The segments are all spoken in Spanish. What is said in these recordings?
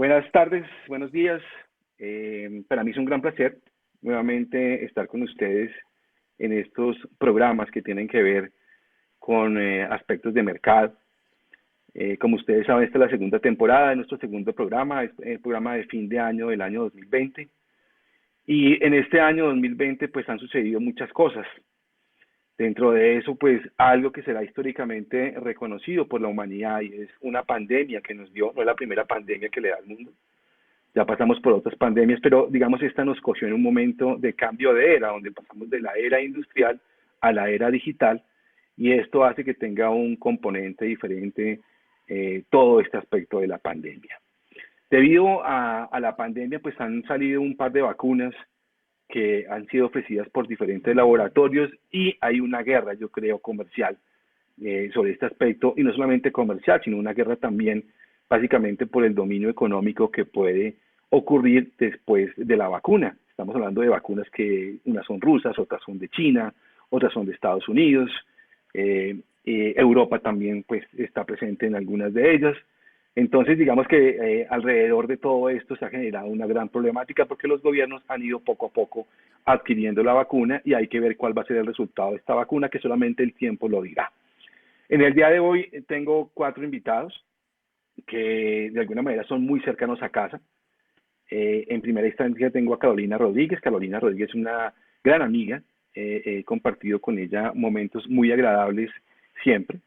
Buenas tardes, buenos días. Para mí es un gran placer nuevamente estar con ustedes en estos programas que tienen que ver con aspectos de mercado. Como ustedes saben, esta es la segunda temporada de nuestro segundo programa, es el programa de fin de año del año 2020. Y en este año 2020 pues han sucedido muchas cosas. Dentro de eso, pues algo que será históricamente reconocido por la humanidad y es una pandemia que nos dio, no es la primera pandemia que le da al mundo. Ya pasamos por otras pandemias, pero digamos esta nos cogió en un momento de cambio de era, donde pasamos de la era industrial a la era digital, y esto hace que tenga un componente diferente todo este aspecto de la pandemia. Debido a la pandemia, pues han salido un par de vacunas que han sido ofrecidas por diferentes laboratorios y hay una guerra, yo creo, comercial sobre este aspecto, y no solamente comercial, sino una guerra también básicamente por el dominio económico que puede ocurrir después de la vacuna. Estamos hablando de vacunas que unas son rusas, otras son de China, otras son de Estados Unidos, Europa también pues está presente en algunas de ellas. Entonces, digamos que alrededor de todo esto se ha generado una gran problemática porque los gobiernos han ido poco a poco adquiriendo la vacuna y hay que ver cuál va a ser el resultado de esta vacuna, que solamente el tiempo lo dirá. En el día de hoy tengo 4 invitados que de alguna manera son muy cercanos a casa. En primera instancia tengo a Carolina Rodríguez. Carolina Rodríguez es una gran amiga. He compartido con ella momentos muy agradables siempre.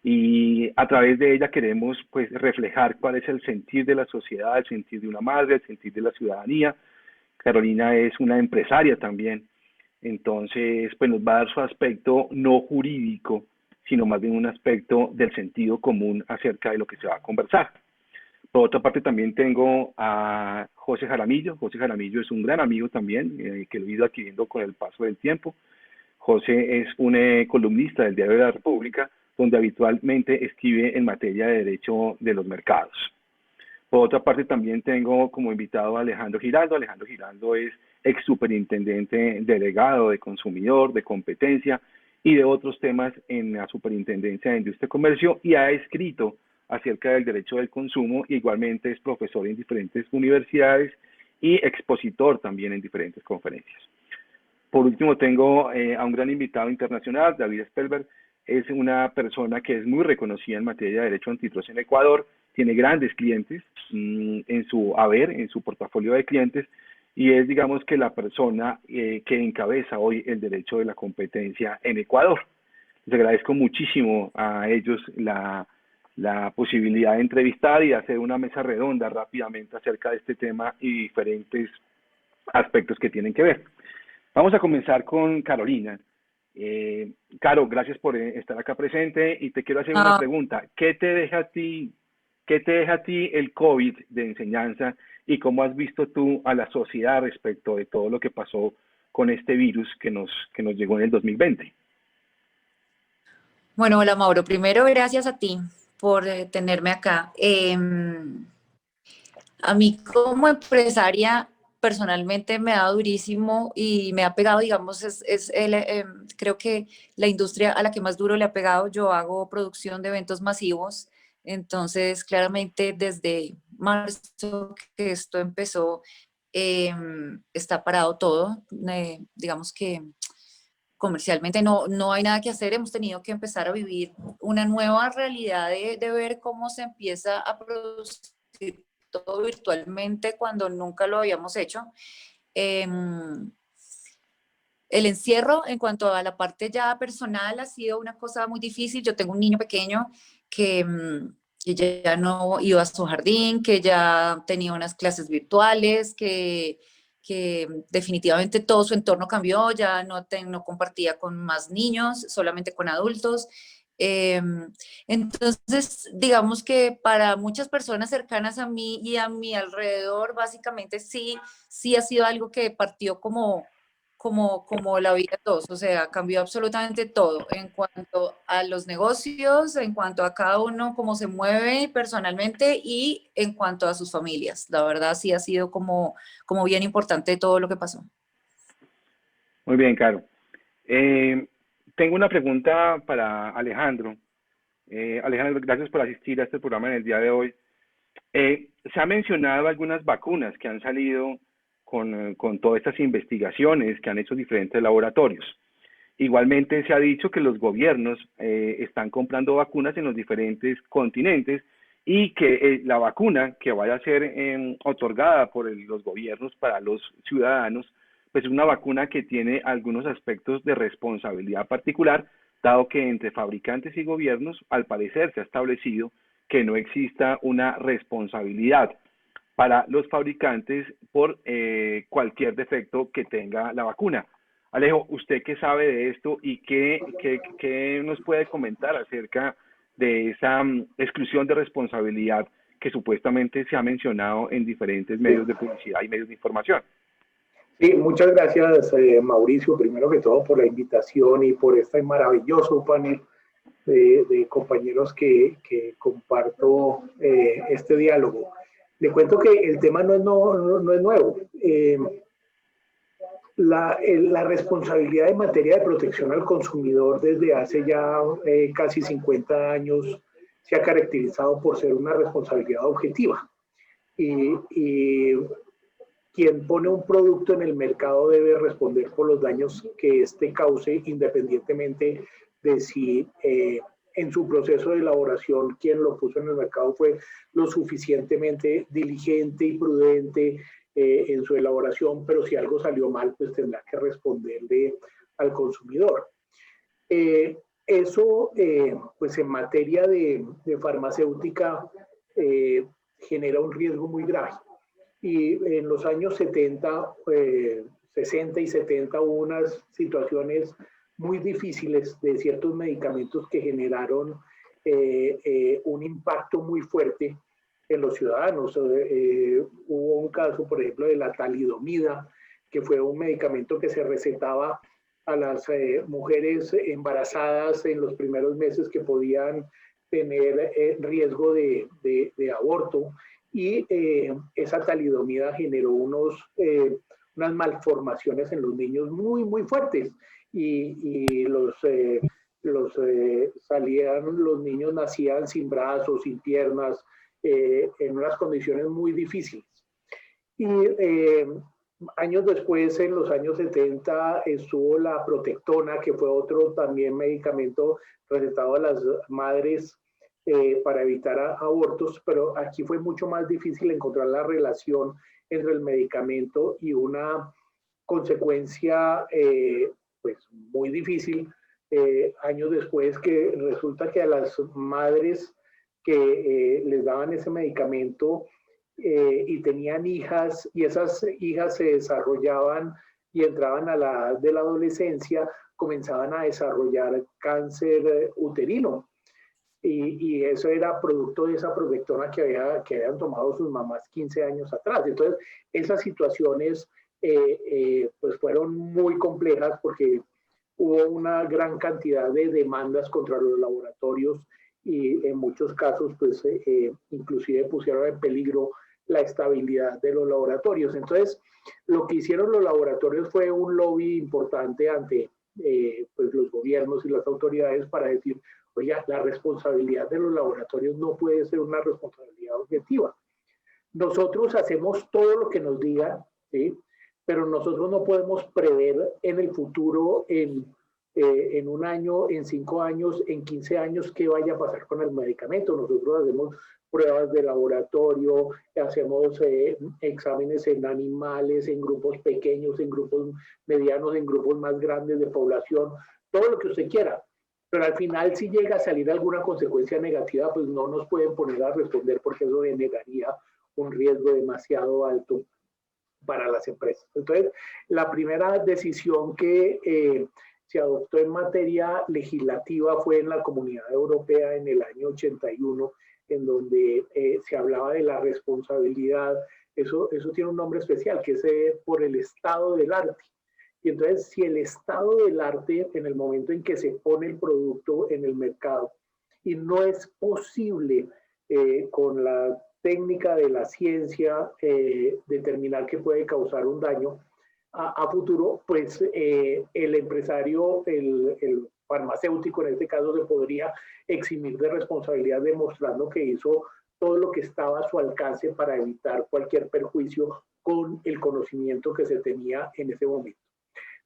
Y a través de ella queremos pues reflejar cuál es el sentir de la sociedad, el sentir de una madre, el sentir de la ciudadanía. Carolina es una empresaria también, entonces pues nos va a dar su aspecto no jurídico, sino más bien un aspecto del sentido común acerca de lo que se va a conversar. Por otra parte también tengo a José Jaramillo. José Jaramillo es un gran amigo también, que lo he ido adquiriendo con el paso del tiempo. José es un columnista del Diario de la República, donde habitualmente escribe en materia de derecho de los mercados. Por otra parte, también tengo como invitado a Alejandro Giraldo. Alejandro Giraldo es ex superintendente delegado de consumidor, de competencia y de otros temas en la Superintendencia de Industria y Comercio, y ha escrito acerca del derecho del consumo, y igualmente es profesor en diferentes universidades y expositor también en diferentes conferencias. Por último, tengo a un gran invitado internacional, David Spelberg. Es una persona que es muy reconocida en materia de derecho antitrust en Ecuador, tiene grandes clientes en su haber, en su portafolio de clientes, y es, digamos, que la persona que encabeza hoy el derecho de la competencia en Ecuador. Les agradezco muchísimo a ellos la posibilidad de entrevistar y de hacer una mesa redonda rápidamente acerca de este tema y diferentes aspectos que tienen que ver. Vamos a comenzar con Carolina. Caro, gracias por estar acá presente y te quiero hacer una Ah, pregunta. ¿Qué te deja a ti el COVID de enseñanza y cómo has visto tú a la sociedad respecto de todo lo que pasó con este virus que nos llegó en el 2020? bueno, hola Mauro. Primero, gracias a ti por tenerme acá. A mí como empresaria, personalmente me ha dado durísimo y me ha pegado, digamos, creo que la industria a la que más duro le ha pegado. Yo hago producción de eventos masivos, entonces claramente desde marzo que esto empezó, está parado todo. Digamos que comercialmente no hay nada que hacer, hemos tenido que empezar a vivir una nueva realidad de ver cómo se empieza a producir todo virtualmente cuando nunca lo habíamos hecho. Eh, el encierro en cuanto a la parte ya personal ha sido una cosa muy difícil. Yo tengo un niño pequeño que ya no iba a su jardín, que ya tenía unas clases virtuales, que definitivamente todo su entorno cambió, ya no compartía con más niños, solamente con adultos. Eh, entonces, digamos que para muchas personas cercanas a mí y a mi alrededor, básicamente sí ha sido algo que partió como la vida de todos, o sea, cambió absolutamente todo en cuanto a los negocios, en cuanto a cada uno cómo se mueve personalmente y en cuanto a sus familias. La verdad sí ha sido como bien importante todo lo que pasó. Muy bien, Caro. Eh, Tengo una pregunta para Alejandro. Alejandro, gracias por asistir a este programa en el día de hoy. Se ha mencionado algunas vacunas que han salido con todas estas investigaciones que han hecho diferentes laboratorios. Igualmente se ha dicho que los gobiernos están comprando vacunas en los diferentes continentes y que la vacuna que vaya a ser otorgada por los gobiernos para los ciudadanos, pues es una vacuna que tiene algunos aspectos de responsabilidad particular, dado que entre fabricantes y gobiernos, al parecer se ha establecido que no exista una responsabilidad para los fabricantes por cualquier defecto que tenga la vacuna. Alejo, ¿usted qué sabe de esto y qué nos puede comentar acerca de esa exclusión de responsabilidad que supuestamente se ha mencionado en diferentes medios de publicidad y medios de información? Sí, muchas gracias, Mauricio, primero que todo por la invitación y por este maravilloso panel de compañeros que comparto este diálogo. Le cuento que el tema no es nuevo. La responsabilidad en materia de protección al consumidor desde hace ya casi 50 años se ha caracterizado por ser una responsabilidad objetiva. Y quien pone un producto en el mercado debe responder por los daños que éste cause, independientemente de si en su proceso de elaboración quien lo puso en el mercado fue lo suficientemente diligente y prudente en su elaboración, pero si algo salió mal, pues tendrá que responderle al consumidor. Eso, pues en materia de farmacéutica, genera un riesgo muy grave. Y en los años 70, 60 y 70 hubo unas situaciones muy difíciles de ciertos medicamentos que generaron un impacto muy fuerte en los ciudadanos. Hubo un caso, por ejemplo, de la talidomida, que fue un medicamento que se recetaba a las mujeres embarazadas en los primeros meses que podían tener riesgo de aborto. Y esa talidomida generó unas malformaciones en los niños muy, muy fuertes. Y los niños nacían sin brazos, sin piernas, en unas condiciones muy difíciles. Y años después, en los años 70, estuvo la Protectona, que fue otro también medicamento recetado a las madres para evitar abortos, pero aquí fue mucho más difícil encontrar la relación entre el medicamento y una consecuencia pues muy difícil años después, que resulta que a las madres que les daban ese medicamento y tenían hijas, y esas hijas se desarrollaban y entraban a la edad de la adolescencia, comenzaban a desarrollar cáncer uterino. Y eso era producto de esa protectona que habían tomado sus mamás 15 años atrás. Entonces, esas situaciones pues fueron muy complejas porque hubo una gran cantidad de demandas contra los laboratorios y en muchos casos pues inclusive pusieron en peligro la estabilidad de los laboratorios. Entonces, lo que hicieron los laboratorios fue un lobby importante ante pues los gobiernos y las autoridades para decir, oye, la responsabilidad de los laboratorios no puede ser una responsabilidad objetiva. Nosotros hacemos todo lo que nos digan, ¿sí? Pero nosotros no podemos prever en el futuro, en un año, en 5 años, en 15 años, qué vaya a pasar con el medicamento. Nosotros hacemos pruebas de laboratorio, hacemos exámenes en animales, en grupos pequeños, en grupos medianos, en grupos más grandes de población, todo lo que usted quiera. Pero al final, si llega a salir alguna consecuencia negativa, pues no nos pueden poner a responder porque eso generaría un riesgo demasiado alto para las empresas. Entonces, la primera decisión que se adoptó en materia legislativa fue en la Comunidad Europea en el año 81, en donde se hablaba de la responsabilidad. Eso tiene un nombre especial, que es por el estado del arte. Y entonces, si el estado del arte, en el momento en que se pone el producto en el mercado, y no es posible con la técnica de la ciencia determinar que puede causar un daño a futuro, pues el empresario, el farmacéutico en este caso, se podría eximir de responsabilidad demostrando que hizo todo lo que estaba a su alcance para evitar cualquier perjuicio con el conocimiento que se tenía en ese momento.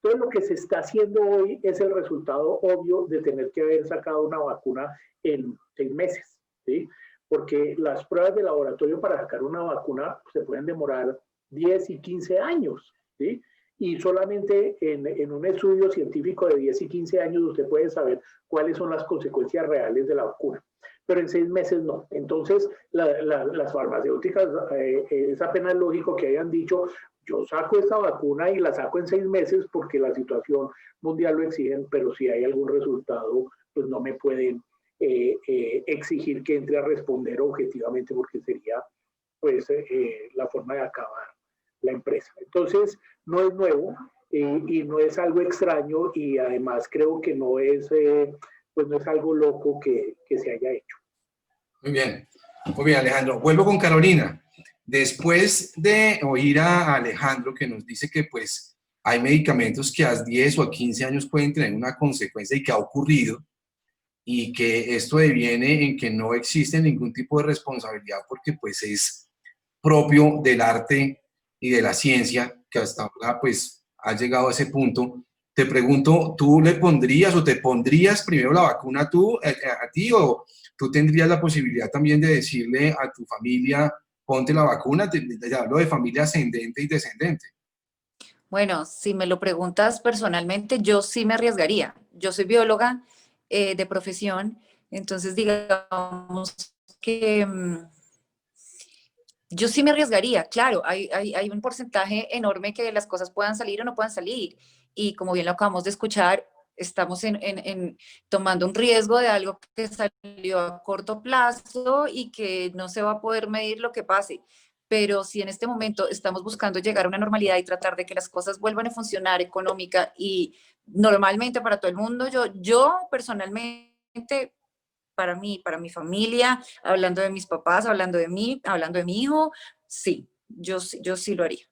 Entonces, lo que se está haciendo hoy es el resultado obvio de tener que haber sacado una vacuna en 6 meses, ¿sí? Porque las pruebas de laboratorio para sacar una vacuna se pueden demorar 10 y 15 años, ¿sí? Y solamente en un estudio científico de 10 y 15 años usted puede saber cuáles son las consecuencias reales de la vacuna. Pero en 6 meses no. Entonces, las farmacéuticas, es apenas lógico que hayan dicho, yo saco esta vacuna y la saco en 6 meses porque la situación mundial lo exigen, pero si hay algún resultado, pues no me pueden exigir que entre a responder objetivamente porque sería pues la forma de acabar la empresa. Entonces, no es nuevo y no es algo extraño y además creo que no es, pues no es algo loco que se haya hecho. Muy bien, Alejandro. Vuelvo con Carolina. Después de oír a Alejandro que nos dice que pues hay medicamentos que a 10 o a 15 años pueden tener una consecuencia y que ha ocurrido, y que esto deviene en que no existe ningún tipo de responsabilidad porque pues es propio del arte y de la ciencia que hasta ahora pues ha llegado a ese punto. Te pregunto, ¿tú le pondrías o te pondrías primero la vacuna tú, a ti, o tú tendrías la posibilidad también de decirle a tu familia, ponte la vacuna? Te hablo de familia ascendente y descendente. Bueno, si me lo preguntas personalmente, yo sí me arriesgaría. Yo soy bióloga de profesión, entonces digamos que yo sí me arriesgaría. Claro, hay un porcentaje enorme que las cosas puedan salir o no puedan salir. Y como bien lo acabamos de escuchar, estamos tomando un riesgo de algo que salió a corto plazo y que no se va a poder medir lo que pase. Pero si en este momento estamos buscando llegar a una normalidad y tratar de que las cosas vuelvan a funcionar económica y normalmente para todo el mundo, yo personalmente, para mí, para mi familia, hablando de mis papás, hablando de mí, hablando de mi hijo, sí, yo sí lo haría.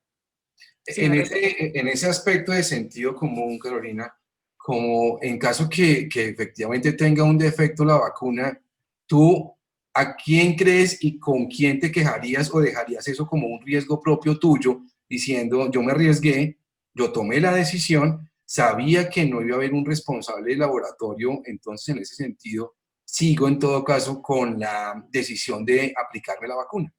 Sí, en ese aspecto de sentido común, Carolina, como en caso que efectivamente tenga un defecto la vacuna, ¿tú a quién crees y con quién te quejarías o dejarías eso como un riesgo propio tuyo, diciendo, yo me arriesgué, yo tomé la decisión, sabía que no iba a haber un responsable del laboratorio, entonces en ese sentido sigo en todo caso con la decisión de aplicarme la vacuna?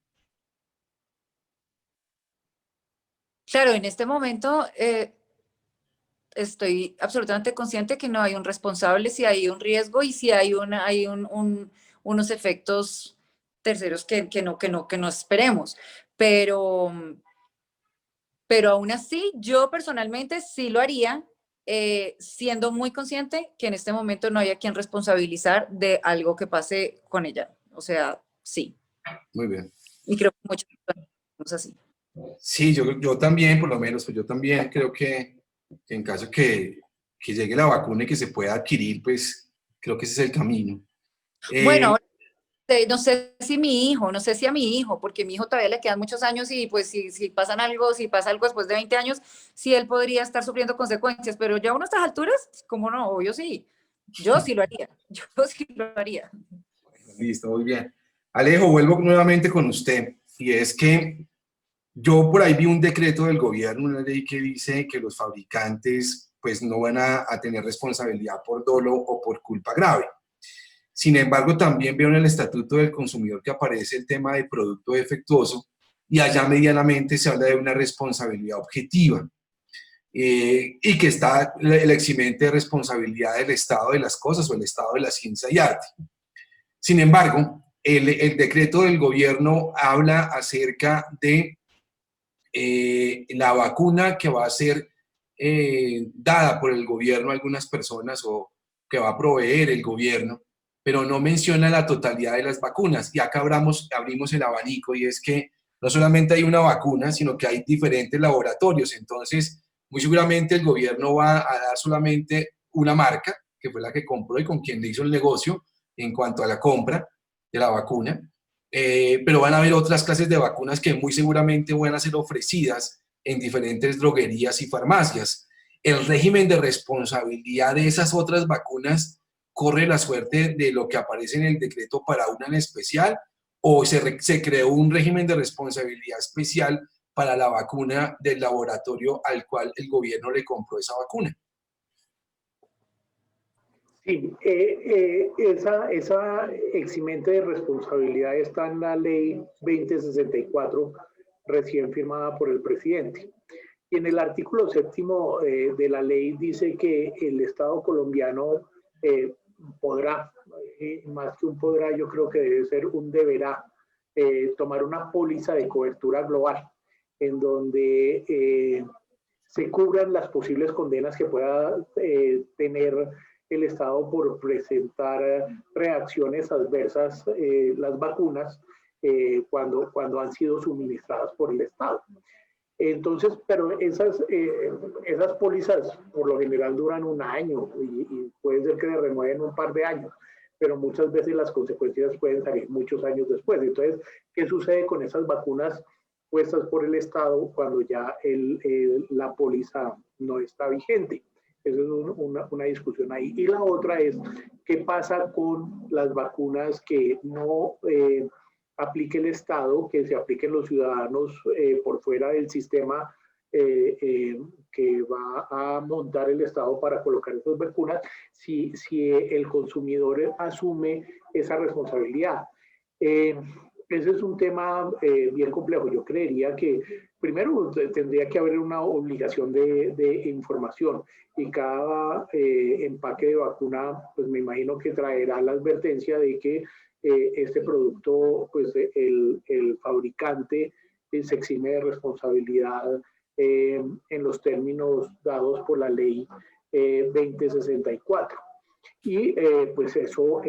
Claro, en este momento estoy absolutamente consciente que no hay un responsable, si hay un riesgo y si hay unos efectos terceros que no esperemos. Pero aún así, yo personalmente sí lo haría, siendo muy consciente que en este momento no hay a quien responsabilizar de algo que pase con ella. O sea, sí. Muy bien. Y creo que muchos somos así. Sí, yo también, por lo menos, pues yo también creo que en caso que llegue la vacuna y que se pueda adquirir, pues creo que ese es el camino. Bueno, no sé si no sé si a mi hijo, porque a mi hijo todavía le quedan muchos años y pues si pasa algo después de 20 años, sí él podría estar sufriendo consecuencias, pero ya a estas alturas, ¿cómo no? Obvio sí. Yo sí lo haría, yo sí lo haría. Listo, muy bien. Alejo, vuelvo nuevamente con usted, y es que yo por ahí vi un decreto del gobierno, una ley que dice que los fabricantes pues no van a tener responsabilidad por dolo o por culpa grave. Sin embargo, también veo en el Estatuto del Consumidor que aparece el tema de producto defectuoso y allá medianamente se habla de una responsabilidad objetiva y que está el eximente de responsabilidad del estado de las cosas o el estado de la ciencia y arte. Sin embargo, el decreto del gobierno habla acerca de la vacuna que va a ser dada por el gobierno a algunas personas o que va a proveer el gobierno, pero no menciona la totalidad de las vacunas. Y acá abrimos el abanico, y es que no solamente hay una vacuna, sino que hay diferentes laboratorios. Entonces, muy seguramente el gobierno va a dar solamente una marca, que fue la que compró y con quien le hizo el negocio en cuanto a la compra de la vacuna. Pero van a haber otras clases de vacunas que muy seguramente van a ser ofrecidas en diferentes droguerías y farmacias. El régimen de responsabilidad de esas otras vacunas corre la suerte de lo que aparece en el decreto para una en especial, o se creó un régimen de responsabilidad especial para la vacuna del laboratorio al cual el gobierno le compró esa vacuna? Sí, esa eximente de responsabilidad está en la ley 2064, recién firmada por el presidente. Y en el artículo 7º de la ley dice que el Estado colombiano podrá, más que un podrá, yo creo que debe ser un deberá, tomar una póliza de cobertura global, en donde se cubran las posibles condenas que pueda tener el Estado por presentar reacciones adversas, las vacunas, cuando han sido suministradas por el Estado. Entonces, pero esas pólizas por lo general duran un año y puede ser que se renueven un par de años, pero muchas veces las consecuencias pueden salir muchos años después. Entonces, ¿qué sucede con esas vacunas puestas por el Estado cuando ya la póliza no está vigente? Esa es una discusión ahí. Y la otra es, ¿qué pasa con las vacunas que no aplique el Estado, que se apliquen los ciudadanos por fuera del sistema que va a montar el Estado para colocar esas vacunas, si el consumidor asume esa responsabilidad? Ese es un tema bien complejo. Yo creería que primero tendría que haber una obligación de información, y cada empaque de vacuna, pues me imagino que traerá la advertencia de que este producto, pues el fabricante se exime de responsabilidad en los términos dados por la ley 2064. Y pues eso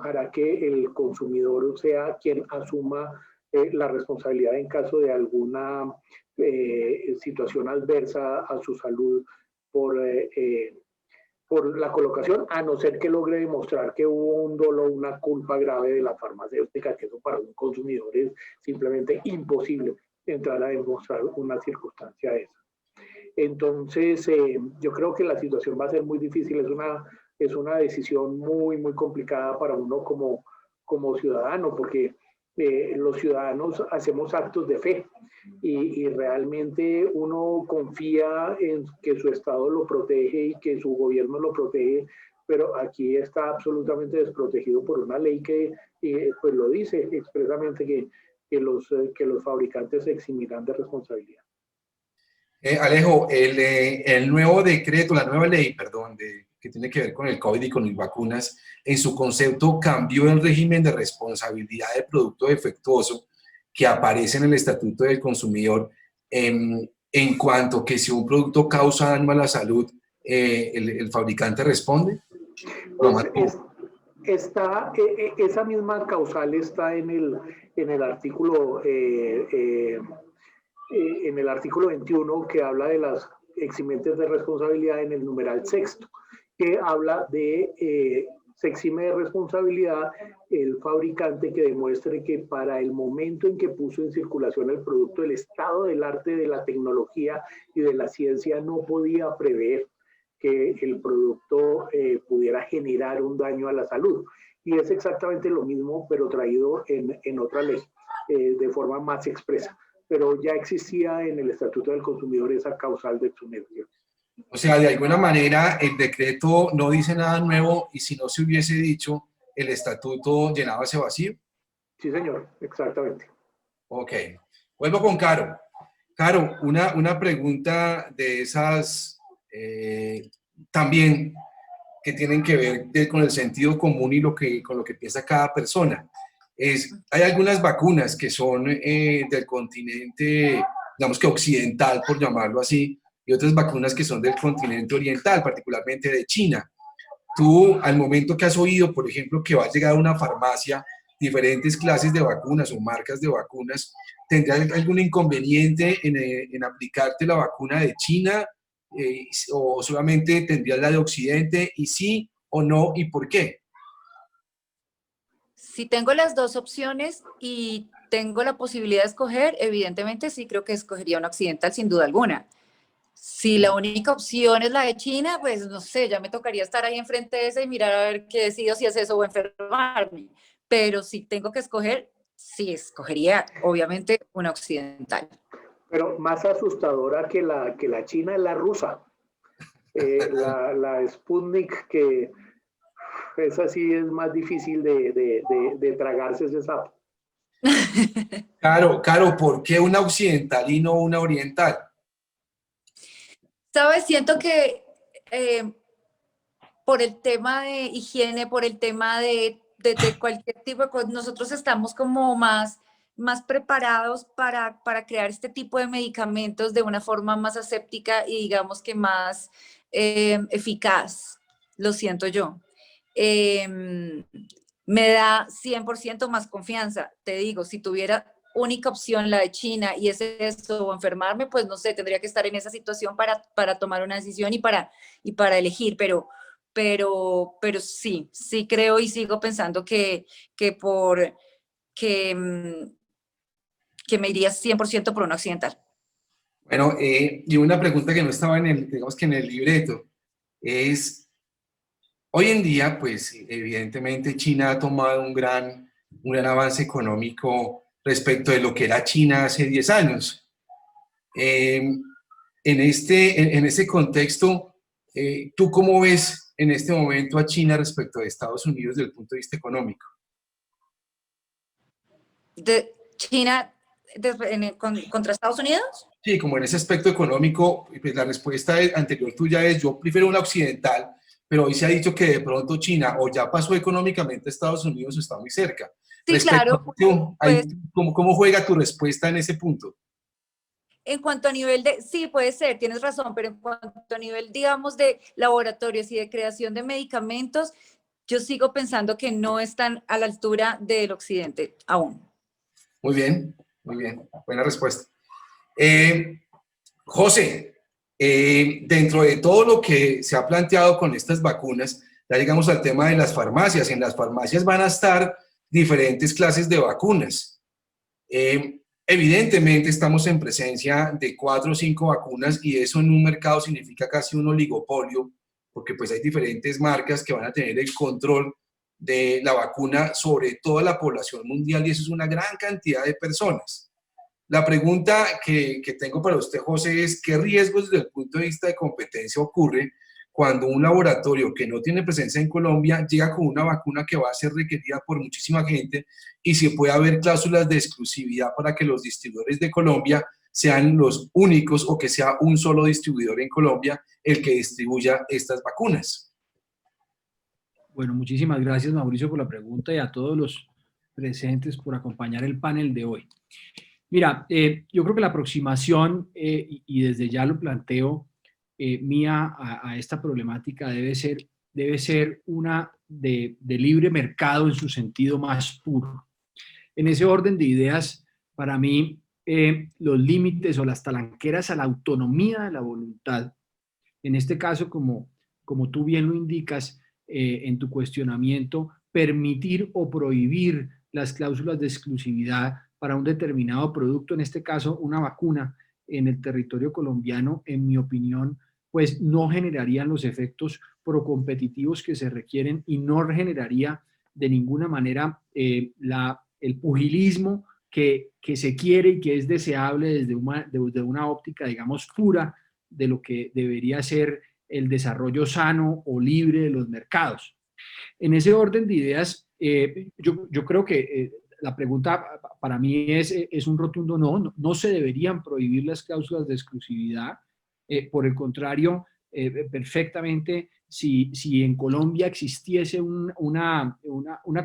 hará que el consumidor sea quien asuma la responsabilidad en caso de alguna situación adversa a su salud por la colocación, a no ser que logre demostrar que hubo un dolo, una culpa grave de la farmacéutica, que eso para un consumidor es simplemente imposible entrar a demostrar una circunstancia esa. Entonces, yo creo que la situación va a ser muy difícil, es una decisión muy, muy complicada para uno como ciudadano, porque los ciudadanos hacemos actos de fe y realmente uno confía en que su Estado lo protege y que su gobierno lo protege, pero aquí está absolutamente desprotegido por una ley que pues lo dice expresamente que los fabricantes se eximirán de responsabilidad. Alejo, el nuevo decreto, la nueva ley, perdón, que tiene que ver con el COVID y con las vacunas, en su concepto cambió el régimen de responsabilidad de producto defectuoso que aparece en el Estatuto del Consumidor, en cuanto que si un producto causa daño a la salud, el fabricante responde. Pues esa misma causal está en el artículo en el artículo 21, que habla de las eximentes de responsabilidad, en el numeral 6º, que habla de se exime de responsabilidad el fabricante que demuestre que para el momento en que puso en circulación el producto, el estado del arte, de la tecnología y de la ciencia no podía prever que el producto pudiera generar un daño a la salud. Y es exactamente lo mismo, pero traído en otra ley, de forma más expresa. Pero ya existía en el Estatuto del Consumidor esa causal de exoneración. O sea, de alguna manera el decreto no dice nada nuevo, y si no se hubiese dicho, el estatuto llenaba ese vacío. Sí, señor, exactamente. Ok, vuelvo con Caro. Caro, una pregunta de esas también que tienen que ver con el sentido común y con lo que piensa cada persona. Hay algunas vacunas que son del continente, digamos que occidental, por llamarlo así, y otras vacunas que son del continente oriental, particularmente de China. Tú, al momento que has oído, por ejemplo, que va a llegar a una farmacia diferentes clases de vacunas o marcas de vacunas, ¿tendrías algún inconveniente en aplicarte la vacuna de China o solamente tendrías la de Occidente? Y sí o no, ¿y por qué? Si tengo las dos opciones y tengo la posibilidad de escoger, evidentemente sí creo que escogería una occidental sin duda alguna. Si la única opción es la de China, pues no sé, ya me tocaría estar ahí enfrente de esa y mirar a ver qué decido, si es eso o enfermarme. Pero si tengo que escoger, sí, escogería obviamente una occidental. Pero más asustadora que la china es la rusa. La Sputnik, que esa sí es más difícil de tragarse ese sapo. Caro, ¿por qué una occidental y no una oriental? ¿Sabes? Siento que por el tema de higiene, por el tema de cualquier tipo de cosas, nosotros estamos como más preparados para crear este tipo de medicamentos de una forma más aséptica y digamos que más eficaz, lo siento yo. Me da 100% más confianza, te digo, si tuviera única opción la de China y es eso, o enfermarme, pues no sé, tendría que estar en esa situación para tomar una decisión y para elegir, pero sí creo y sigo pensando que que me iría 100% por una occidental. Bueno, y una pregunta que no estaba en el, digamos que en el libreto, es, hoy en día, pues evidentemente China ha tomado un gran avance económico respecto de lo que era China hace 10 años. En ese contexto, ¿tú cómo ves en este momento a China respecto de Estados Unidos desde el punto de vista económico? De China contra Estados Unidos. Sí, como en ese aspecto económico, pues la respuesta anterior tuya es, yo prefiero una occidental, pero hoy se ha dicho que de pronto China o ya pasó económicamente a Estados Unidos o está muy cerca. Sí, Respecto claro, a tú, pues ¿cómo juega tu respuesta en ese punto? en cuanto a nivel sí puede ser, tienes razón, pero en cuanto a nivel, digamos, de laboratorios y de creación de medicamentos, yo sigo pensando que no están a la altura del occidente aún. Muy bien, buena respuesta. José, dentro de todo lo que se ha planteado con estas vacunas, ya llegamos al tema de las farmacias. En las farmacias van a estar diferentes clases de vacunas. Evidentemente estamos en presencia de 4 o 5 vacunas y eso en un mercado significa casi un oligopolio, porque pues hay diferentes marcas que van a tener el control de la vacuna sobre toda la población mundial y eso es una gran cantidad de personas. La pregunta que tengo para usted, José, es ¿qué riesgos desde el punto de vista de competencia ocurre cuando un laboratorio que no tiene presencia en Colombia llega con una vacuna que va a ser requerida por muchísima gente y si puede haber cláusulas de exclusividad para que los distribuidores de Colombia sean los únicos o que sea un solo distribuidor en Colombia el que distribuya estas vacunas? Bueno, muchísimas gracias, Mauricio, por la pregunta y a todos los presentes por acompañar el panel de hoy. Mira, yo creo que la aproximación, y desde ya lo planteo, mía a esta problemática debe ser una de libre mercado en su sentido más puro. En ese orden de ideas, para mí, los límites o las talanqueras a la autonomía de la voluntad, en este caso, como tú bien lo indicas en tu cuestionamiento, permitir o prohibir las cláusulas de exclusividad para un determinado producto, en este caso una vacuna en el territorio colombiano, en mi opinión, pues no generarían los efectos procompetitivos que se requieren y no generaría de ninguna manera el pugilismo que se quiere y que es deseable desde una óptica, digamos, pura de lo que debería ser el desarrollo sano o libre de los mercados. En ese orden de ideas, yo creo que la pregunta para mí es un rotundo no. No se deberían prohibir las cláusulas de exclusividad. Por el contrario, perfectamente, si en Colombia existiese una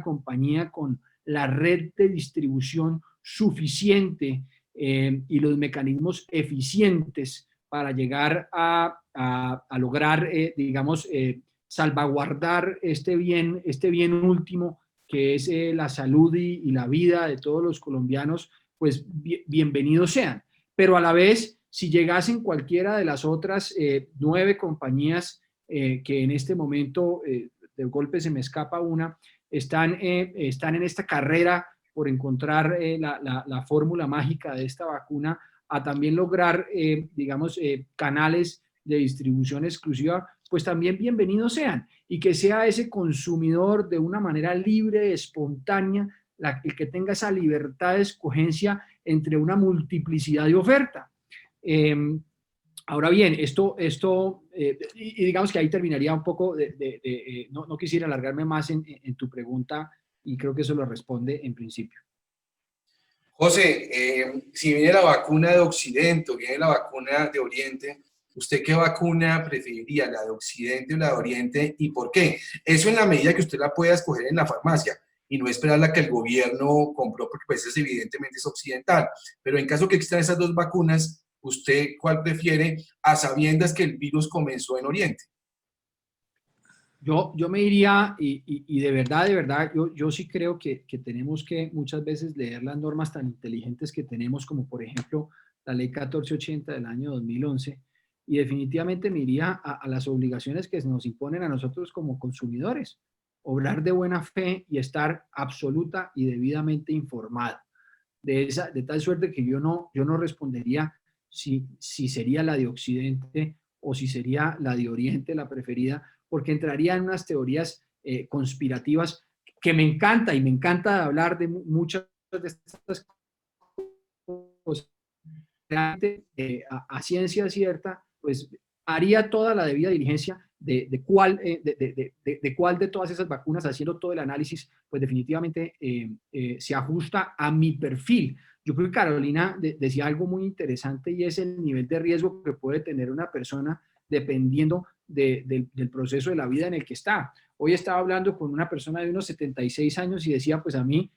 compañía con la red de distribución suficiente y los mecanismos eficientes para llegar a lograr, digamos, salvaguardar este bien último que es la salud y la vida de todos los colombianos, pues bienvenidos sean. Pero a la vez, si llegasen cualquiera de las otras 9 compañías que en este momento, de golpe se me escapa una, están en esta carrera por encontrar la fórmula mágica de esta vacuna, a también lograr, digamos, canales de distribución exclusiva, pues también bienvenidos sean, y que sea ese consumidor de una manera libre, espontánea, el que tenga esa libertad de escogencia entre una multiplicidad de oferta. Ahora bien, y digamos que ahí terminaría un poco, no quisiera alargarme más en tu pregunta, y creo que eso lo responde en principio. José, si viene la vacuna de Occidente o viene la vacuna de Oriente, ¿usted qué vacuna preferiría, la de Occidente o la de Oriente, y por qué? Eso en la medida que usted la pueda escoger en la farmacia y no esperar la que el gobierno compró, porque pues es evidentemente es occidental. Pero en caso que existan esas dos vacunas, ¿usted cuál prefiere a sabiendas que el virus comenzó en Oriente? Yo me diría, y de verdad, yo sí creo que tenemos que muchas veces leer las normas tan inteligentes que tenemos, como por ejemplo la ley 1480 del año 2011, y definitivamente me iría a las obligaciones que nos imponen a nosotros como consumidores, obrar de buena fe y estar absoluta y debidamente informado. De tal suerte que yo no respondería si sería la de Occidente o si sería la de Oriente la preferida, porque entraría en unas teorías conspirativas que me encanta, y me encanta hablar de muchas de estas cosas. A ciencia cierta, pues haría toda la debida diligencia de cuál de todas esas vacunas, haciendo todo el análisis, pues definitivamente se ajusta a mi perfil. Yo creo que Carolina decía algo muy interesante, y es el nivel de riesgo que puede tener una persona dependiendo del proceso de la vida en el que está. Hoy estaba hablando con una persona de unos 76 años y decía, pues a mí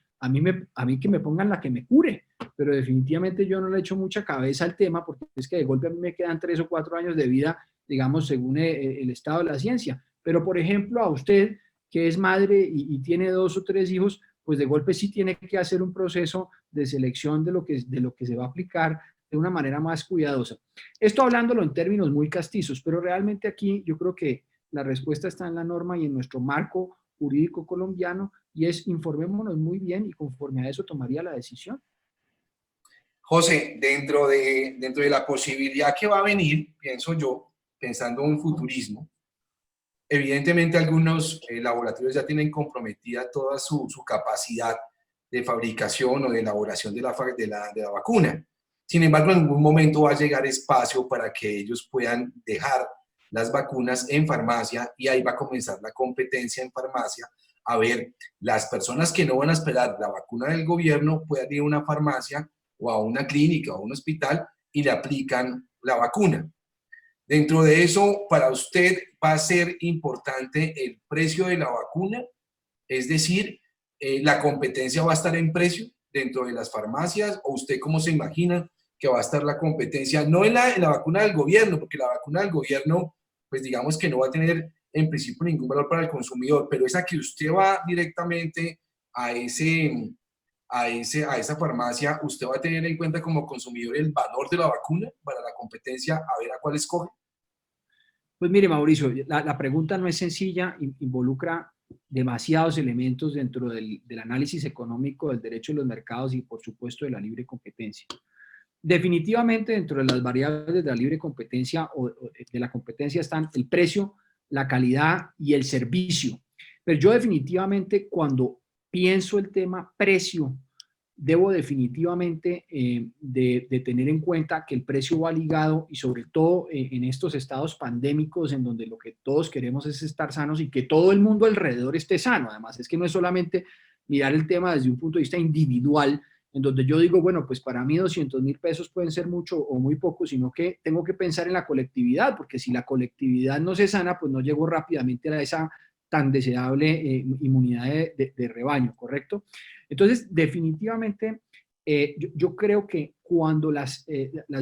que me pongan la que me cure, pero definitivamente yo no le echo mucha cabeza al tema, porque es que de golpe a mí me quedan 3 o 4 años de vida, digamos, según el estado de la ciencia. Pero, por ejemplo, a usted, que es madre y tiene 2 o 3 hijos, pues de golpe sí tiene que hacer un proceso de selección de lo que se va a aplicar de una manera más cuidadosa. Esto hablándolo en términos muy castizos, pero realmente aquí yo creo que la respuesta está en la norma y en nuestro marco jurídico colombiano, y es informémonos muy bien y conforme a eso tomaría la decisión. José, dentro de la posibilidad que va a venir, pienso yo, pensando en un futurismo, evidentemente algunos laboratorios ya tienen comprometida toda su capacidad de fabricación o de elaboración de la vacuna. Sin embargo, en algún momento va a llegar espacio para que ellos puedan dejar las vacunas en farmacia, y ahí va a comenzar la competencia en farmacia. A ver, las personas que no van a esperar la vacuna del gobierno pueden ir a una farmacia o a una clínica o a un hospital y le aplican la vacuna. Dentro de eso, para usted va a ser importante el precio de la vacuna, es decir, la competencia va a estar en precio dentro de las farmacias, o usted cómo se imagina que va a estar la competencia, no en la vacuna del gobierno, porque la vacuna del gobierno, pues digamos que no va a tener en principio ningún valor para el consumidor, pero esa que usted va directamente a esa farmacia, usted va a tener en cuenta como consumidor el valor de la vacuna para la competencia, a ver a cuál escoge. Pues mire, Mauricio, la pregunta no es sencilla, involucra demasiados elementos dentro del análisis económico del derecho de los mercados y, por supuesto, de la libre competencia. Definitivamente, dentro de las variables de la libre competencia o de la competencia están el precio, la calidad y el servicio. Pero yo definitivamente, cuando pienso el tema precio, debo definitivamente de tener en cuenta que el precio va ligado, y sobre todo en estos estados pandémicos en donde lo que todos queremos es estar sanos y que todo el mundo alrededor esté sano. Además, es que no es solamente mirar el tema desde un punto de vista individual, en donde yo digo, bueno, pues para mí 200.000 pesos pueden ser mucho o muy poco, sino que tengo que pensar en la colectividad, porque si la colectividad no se sana, pues no llego rápidamente a esa tan deseable inmunidad de rebaño, ¿correcto? Entonces, definitivamente, yo creo que cuando las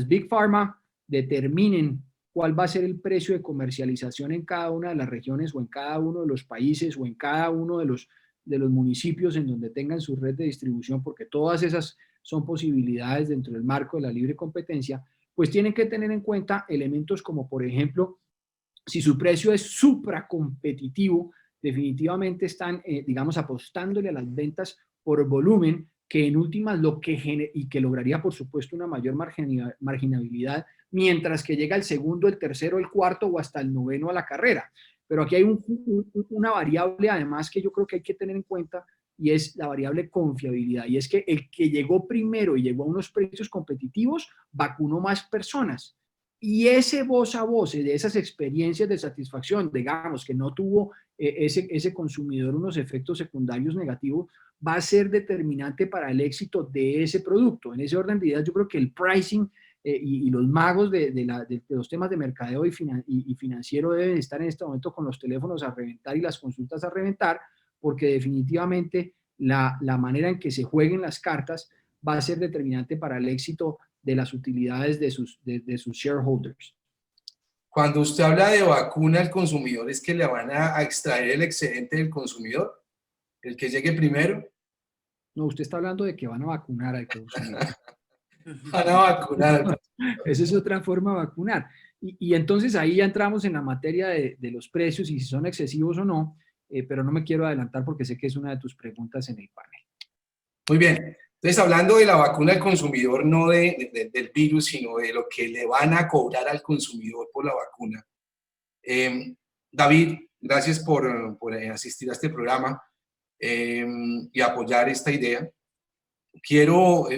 Big Pharma determinen cuál va a ser el precio de comercialización en cada una de las regiones o en cada uno de los países o en cada uno de los municipios en donde tengan su red de distribución, porque todas esas son posibilidades dentro del marco de la libre competencia, pues tienen que tener en cuenta elementos como, por ejemplo, si su precio es supracompetitivo, definitivamente están, digamos, apostándole a las ventas por volumen, que en últimas y que lograría, por supuesto, una mayor marginabilidad, mientras que llega el segundo, el tercero, el cuarto o hasta el noveno a la carrera. Pero aquí hay una variable, además, que yo creo que hay que tener en cuenta, y es la variable confiabilidad. Y es que el que llegó primero y llegó a unos precios competitivos, vacunó más personas. Y ese voz a voz, de esas experiencias de satisfacción, digamos, que no tuvo ese consumidor unos efectos secundarios negativos, va a ser determinante para el éxito de ese producto. En ese orden de ideas, yo creo que el pricing y los magos de los temas de mercadeo y financiero deben estar en este momento con los teléfonos a reventar y las consultas a reventar, porque definitivamente la manera en que se jueguen las cartas va a ser determinante para el éxito de las utilidades de sus shareholders. Cuando usted habla de vacuna al consumidor, ¿es que le van a extraer el excedente del consumidor? ¿El que llegue primero? No, usted está hablando de que van a vacunar al consumidor. Van a vacunar al consumidor. Esa es otra forma de vacunar. Y entonces ahí ya entramos en la materia de los precios y si son excesivos o no, pero no me quiero adelantar porque sé que es una de tus preguntas en el panel. Muy bien. Entonces, hablando de la vacuna al consumidor, no del virus, sino de lo que le van a cobrar al consumidor por la vacuna. David, gracias por asistir a este programa y apoyar esta idea. Quiero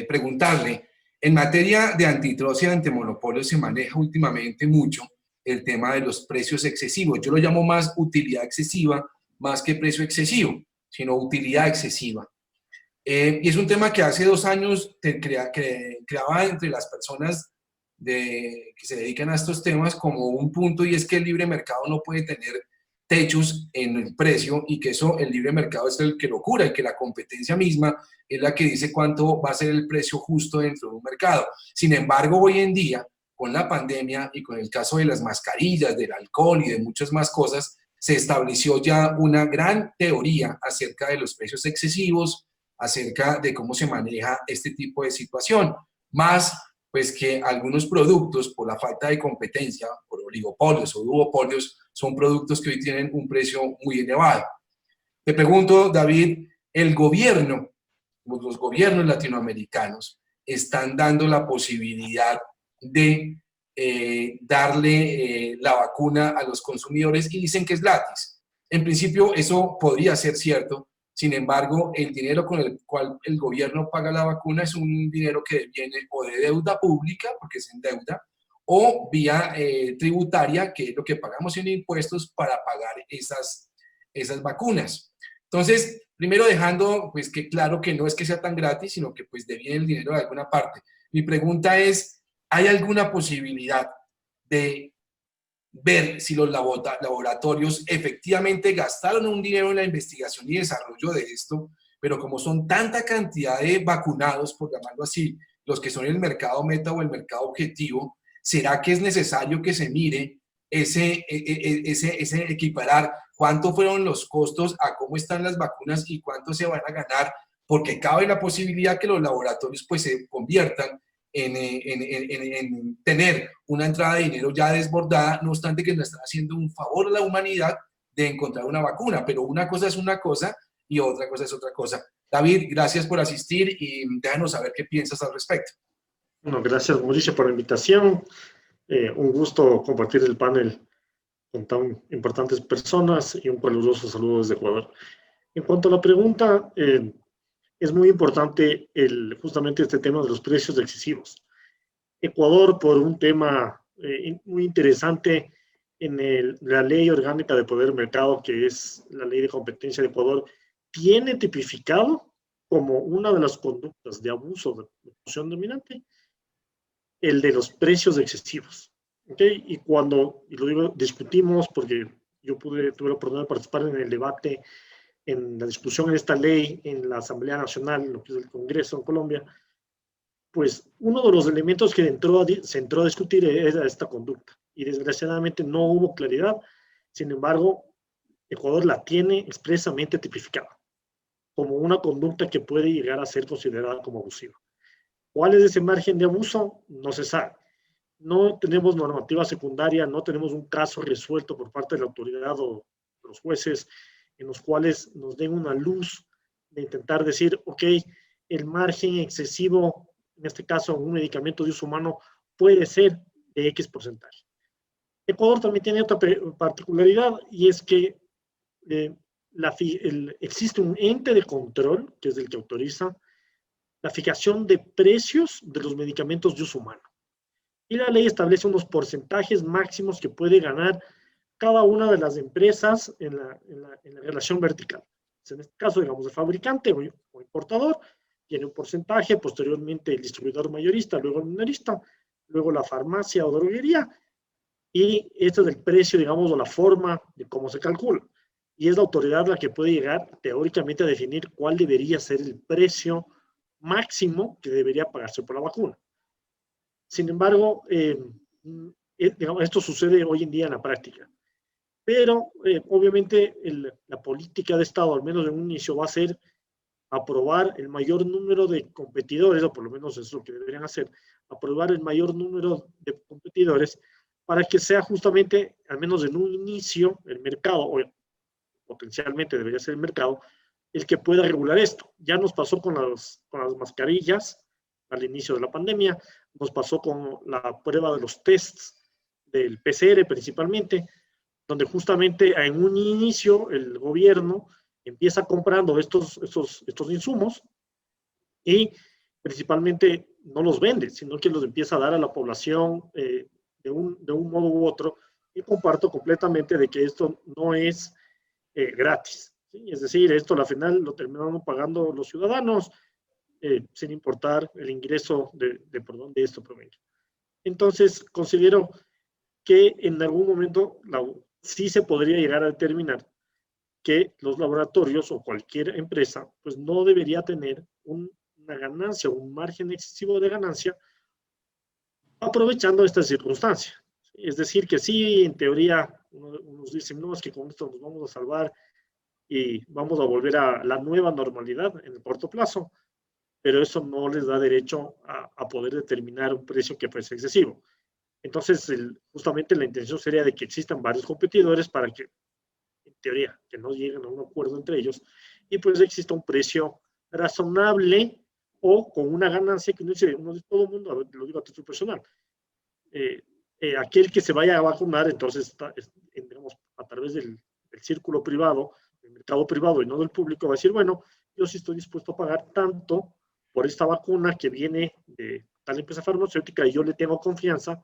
preguntarle, en materia de antitrust y antimonopolio se maneja últimamente mucho el tema de los precios excesivos. Yo lo llamo más utilidad excesiva, más que precio excesivo, sino utilidad excesiva. Y es un tema que hace 2 años creaba entre las personas que se dedican a estos temas como un punto, y es que el libre mercado no puede tener techos en el precio y que eso, el libre mercado es el que lo cura y que la competencia misma es la que dice cuánto va a ser el precio justo dentro de un mercado. Sin embargo, hoy en día, con la pandemia y con el caso de las mascarillas, del alcohol y de muchas más cosas, se estableció ya una gran teoría acerca de los precios excesivos, acerca de cómo se maneja este tipo de situación, más pues que algunos productos por la falta de competencia, por oligopolios o duopolios, son productos que hoy tienen un precio muy elevado. Te pregunto, David, el gobierno, los gobiernos latinoamericanos están dando la posibilidad de darle la vacuna a los consumidores y dicen que es gratis. En principio eso podría ser cierto. Sin embargo, el dinero con el cual el gobierno paga la vacuna es un dinero que viene o de deuda pública, porque es en deuda, o vía tributaria, que es lo que pagamos en impuestos para pagar esas vacunas. Entonces, primero dejando pues que claro que no es que sea tan gratis, sino que pues deviene el dinero de alguna parte. Mi pregunta es, ¿hay alguna posibilidad de ver si los laboratorios efectivamente gastaron un dinero en la investigación y desarrollo de esto, pero como son tanta cantidad de vacunados, por llamarlo así, los que son el mercado meta o el mercado objetivo, ¿será que es necesario que se mire ese equiparar cuánto fueron los costos a cómo están las vacunas y cuánto se van a ganar? Porque cabe la posibilidad que los laboratorios pues se conviertan en tener una entrada de dinero ya desbordada, no obstante que le están haciendo un favor a la humanidad de encontrar una vacuna, pero una cosa es una cosa y otra cosa es otra cosa. David, gracias por asistir y déjanos saber qué piensas al respecto. Bueno, gracias Mauricio por la invitación. Un gusto compartir el panel con tan importantes personas y un caluroso saludo desde Ecuador. En cuanto a la pregunta, es muy importante justamente este tema de los precios excesivos. Ecuador, por un tema muy interesante en la ley orgánica de poder mercado, que es la ley de competencia de Ecuador, tiene tipificado como una de las conductas de abuso de posición dominante el de los precios excesivos. ¿Okay? Y lo digo, discutimos, porque yo tuve la oportunidad de participar en el debate, en la discusión de esta ley en la Asamblea Nacional, en lo que es el Congreso en Colombia, pues uno de los elementos que se entró a discutir era esta conducta. Y desgraciadamente no hubo claridad. Sin embargo, Ecuador la tiene expresamente tipificada como una conducta que puede llegar a ser considerada como abusiva. ¿Cuál es ese margen de abuso? No se sabe. No tenemos normativa secundaria, no tenemos un caso resuelto por parte de la autoridad o de los jueces en los cuales nos den una luz de intentar decir, ok, el margen excesivo, en este caso un medicamento de uso humano, puede ser de X porcentaje. Ecuador también tiene otra particularidad y es que existe un ente de control, que es el que autoriza la fijación de precios de los medicamentos de uso humano. Y la ley establece unos porcentajes máximos que puede ganar cada una de las empresas en la relación vertical. En este caso, digamos, el fabricante o importador tiene un porcentaje, posteriormente el distribuidor mayorista, luego el minorista, luego la farmacia o droguería, y este es el precio, digamos, o la forma de cómo se calcula. Y es la autoridad la que puede llegar teóricamente a definir cuál debería ser el precio máximo que debería pagarse por la vacuna. Sin embargo, digamos, esto sucede hoy en día en la práctica. Pero obviamente la política de Estado, al menos en un inicio, va a ser aprobar el mayor número de competidores, o por lo menos es lo que deberían hacer, aprobar el mayor número de competidores para que sea justamente, al menos en un inicio, el mercado, o potencialmente debería ser el mercado, el que pueda regular esto. Ya nos pasó con las mascarillas al inicio de la pandemia, nos pasó con la prueba de los tests del PCR principalmente, donde justamente en un inicio el gobierno empieza comprando estos insumos y principalmente no los vende, sino que los empieza a dar a la población de un modo u otro, y comparto completamente de que esto no es gratis, ¿sí? Es decir, esto al final lo terminaron pagando los ciudadanos sin importar el ingreso por dónde esto provenga. Entonces, considero que en algún momento sí se podría llegar a determinar que los laboratorios o cualquier empresa pues no debería tener una ganancia, un margen excesivo de ganancia aprovechando esta circunstancia. Es decir, que sí, en teoría, unos dicen, no, es que con esto nos vamos a salvar y vamos a volver a la nueva normalidad en el corto plazo, pero eso no les da derecho a poder determinar un precio que fuese excesivo. Entonces, justamente la intención sería de que existan varios competidores para que, en teoría, que no lleguen a un acuerdo entre ellos y pues exista un precio razonable o con una ganancia que uno dice todo el mundo, a ver, lo digo a título personal, aquel que se vaya a vacunar, entonces, digamos, a través del círculo privado, del mercado privado y no del público, va a decir, bueno, yo sí estoy dispuesto a pagar tanto por esta vacuna que viene de tal empresa farmacéutica y yo le tengo confianza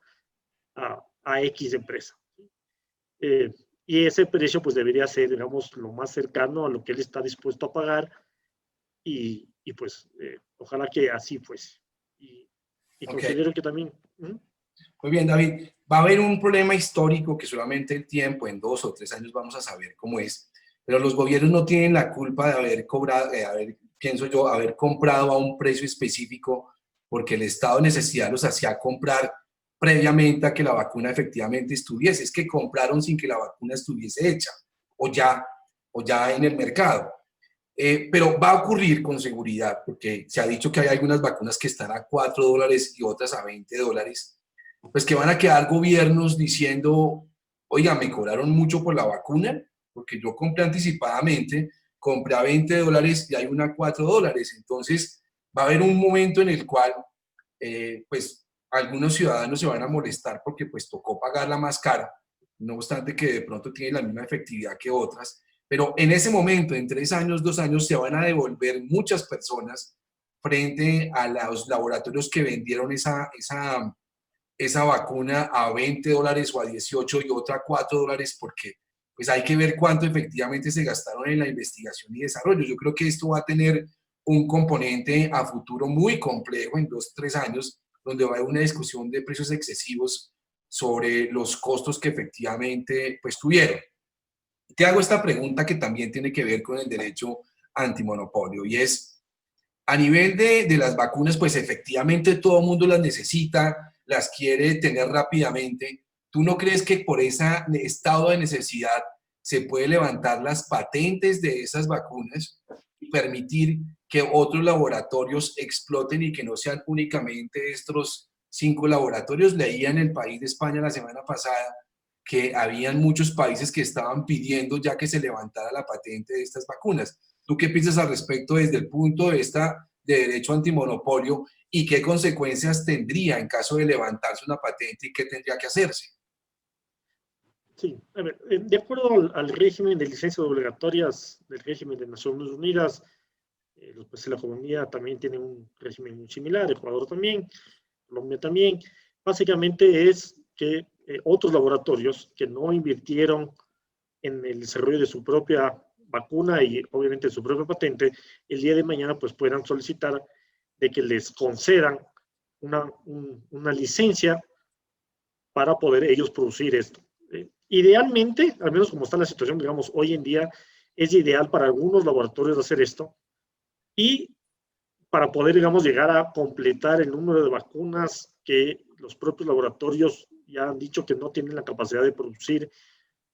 a X empresa. Y ese precio pues debería ser, digamos, lo más cercano a lo que él está dispuesto a pagar y pues ojalá que así fuese. Y considero que también... Muy bien, David. Va a haber un problema histórico que solamente el tiempo, en 2 o 3 años vamos a saber cómo es, pero los gobiernos no tienen la culpa de haber cobrado, pienso yo, haber comprado a un precio específico porque el estado de necesidad los hacía comprar previamente a que la vacuna efectivamente estuviese. Es que compraron sin que la vacuna estuviese hecha o ya en el mercado. Pero va a ocurrir con seguridad, porque se ha dicho que hay algunas vacunas que están a $4 y otras a $20, pues que van a quedar gobiernos diciendo, oiga, me cobraron mucho por la vacuna, porque yo compré anticipadamente, compré a $20 y hay una a $4. Entonces va a haber un momento en el cual, pues, algunos ciudadanos se van a molestar porque pues tocó pagarla más cara, no obstante que de pronto tiene la misma efectividad que otras, pero en ese momento, en 3 años, 2 años, se van a devolver muchas personas frente a los laboratorios que vendieron esa vacuna a $20 o a 18 y otra a $4, porque pues hay que ver cuánto efectivamente se gastaron en la investigación y desarrollo. Yo creo que esto va a tener un componente a futuro muy complejo en 2 o 3 años, donde va a haber una discusión de precios excesivos sobre los costos que efectivamente pues tuvieron. Te hago esta pregunta que también tiene que ver con el derecho antimonopolio y es, a nivel de las vacunas, pues efectivamente todo el mundo las necesita, las quiere tener rápidamente. ¿Tú no crees que por ese estado de necesidad se puede levantar las patentes de esas vacunas y permitir que otros laboratorios exploten y que no sean únicamente estos 5 laboratorios? Leía en El País de España la semana pasada que habían muchos países que estaban pidiendo ya que se levantara la patente de estas vacunas. ¿Tú qué piensas al respecto desde el punto de vista de derecho antimonopolio y qué consecuencias tendría en caso de levantarse una patente y qué tendría que hacerse? Sí, a ver, de acuerdo al régimen de licencias obligatorias del régimen de Naciones Unidas, los países de la comunidad también tienen un régimen muy similar, Ecuador también, Colombia también. Básicamente es que otros laboratorios que no invirtieron en el desarrollo de su propia vacuna y obviamente su propia patente, el día de mañana pues puedan solicitar de que les concedan una licencia para poder ellos producir esto. Idealmente, al menos como está la situación, digamos, hoy en día, es ideal para algunos laboratorios hacer esto y para poder, digamos, llegar a completar el número de vacunas que los propios laboratorios ya han dicho que no tienen la capacidad de producir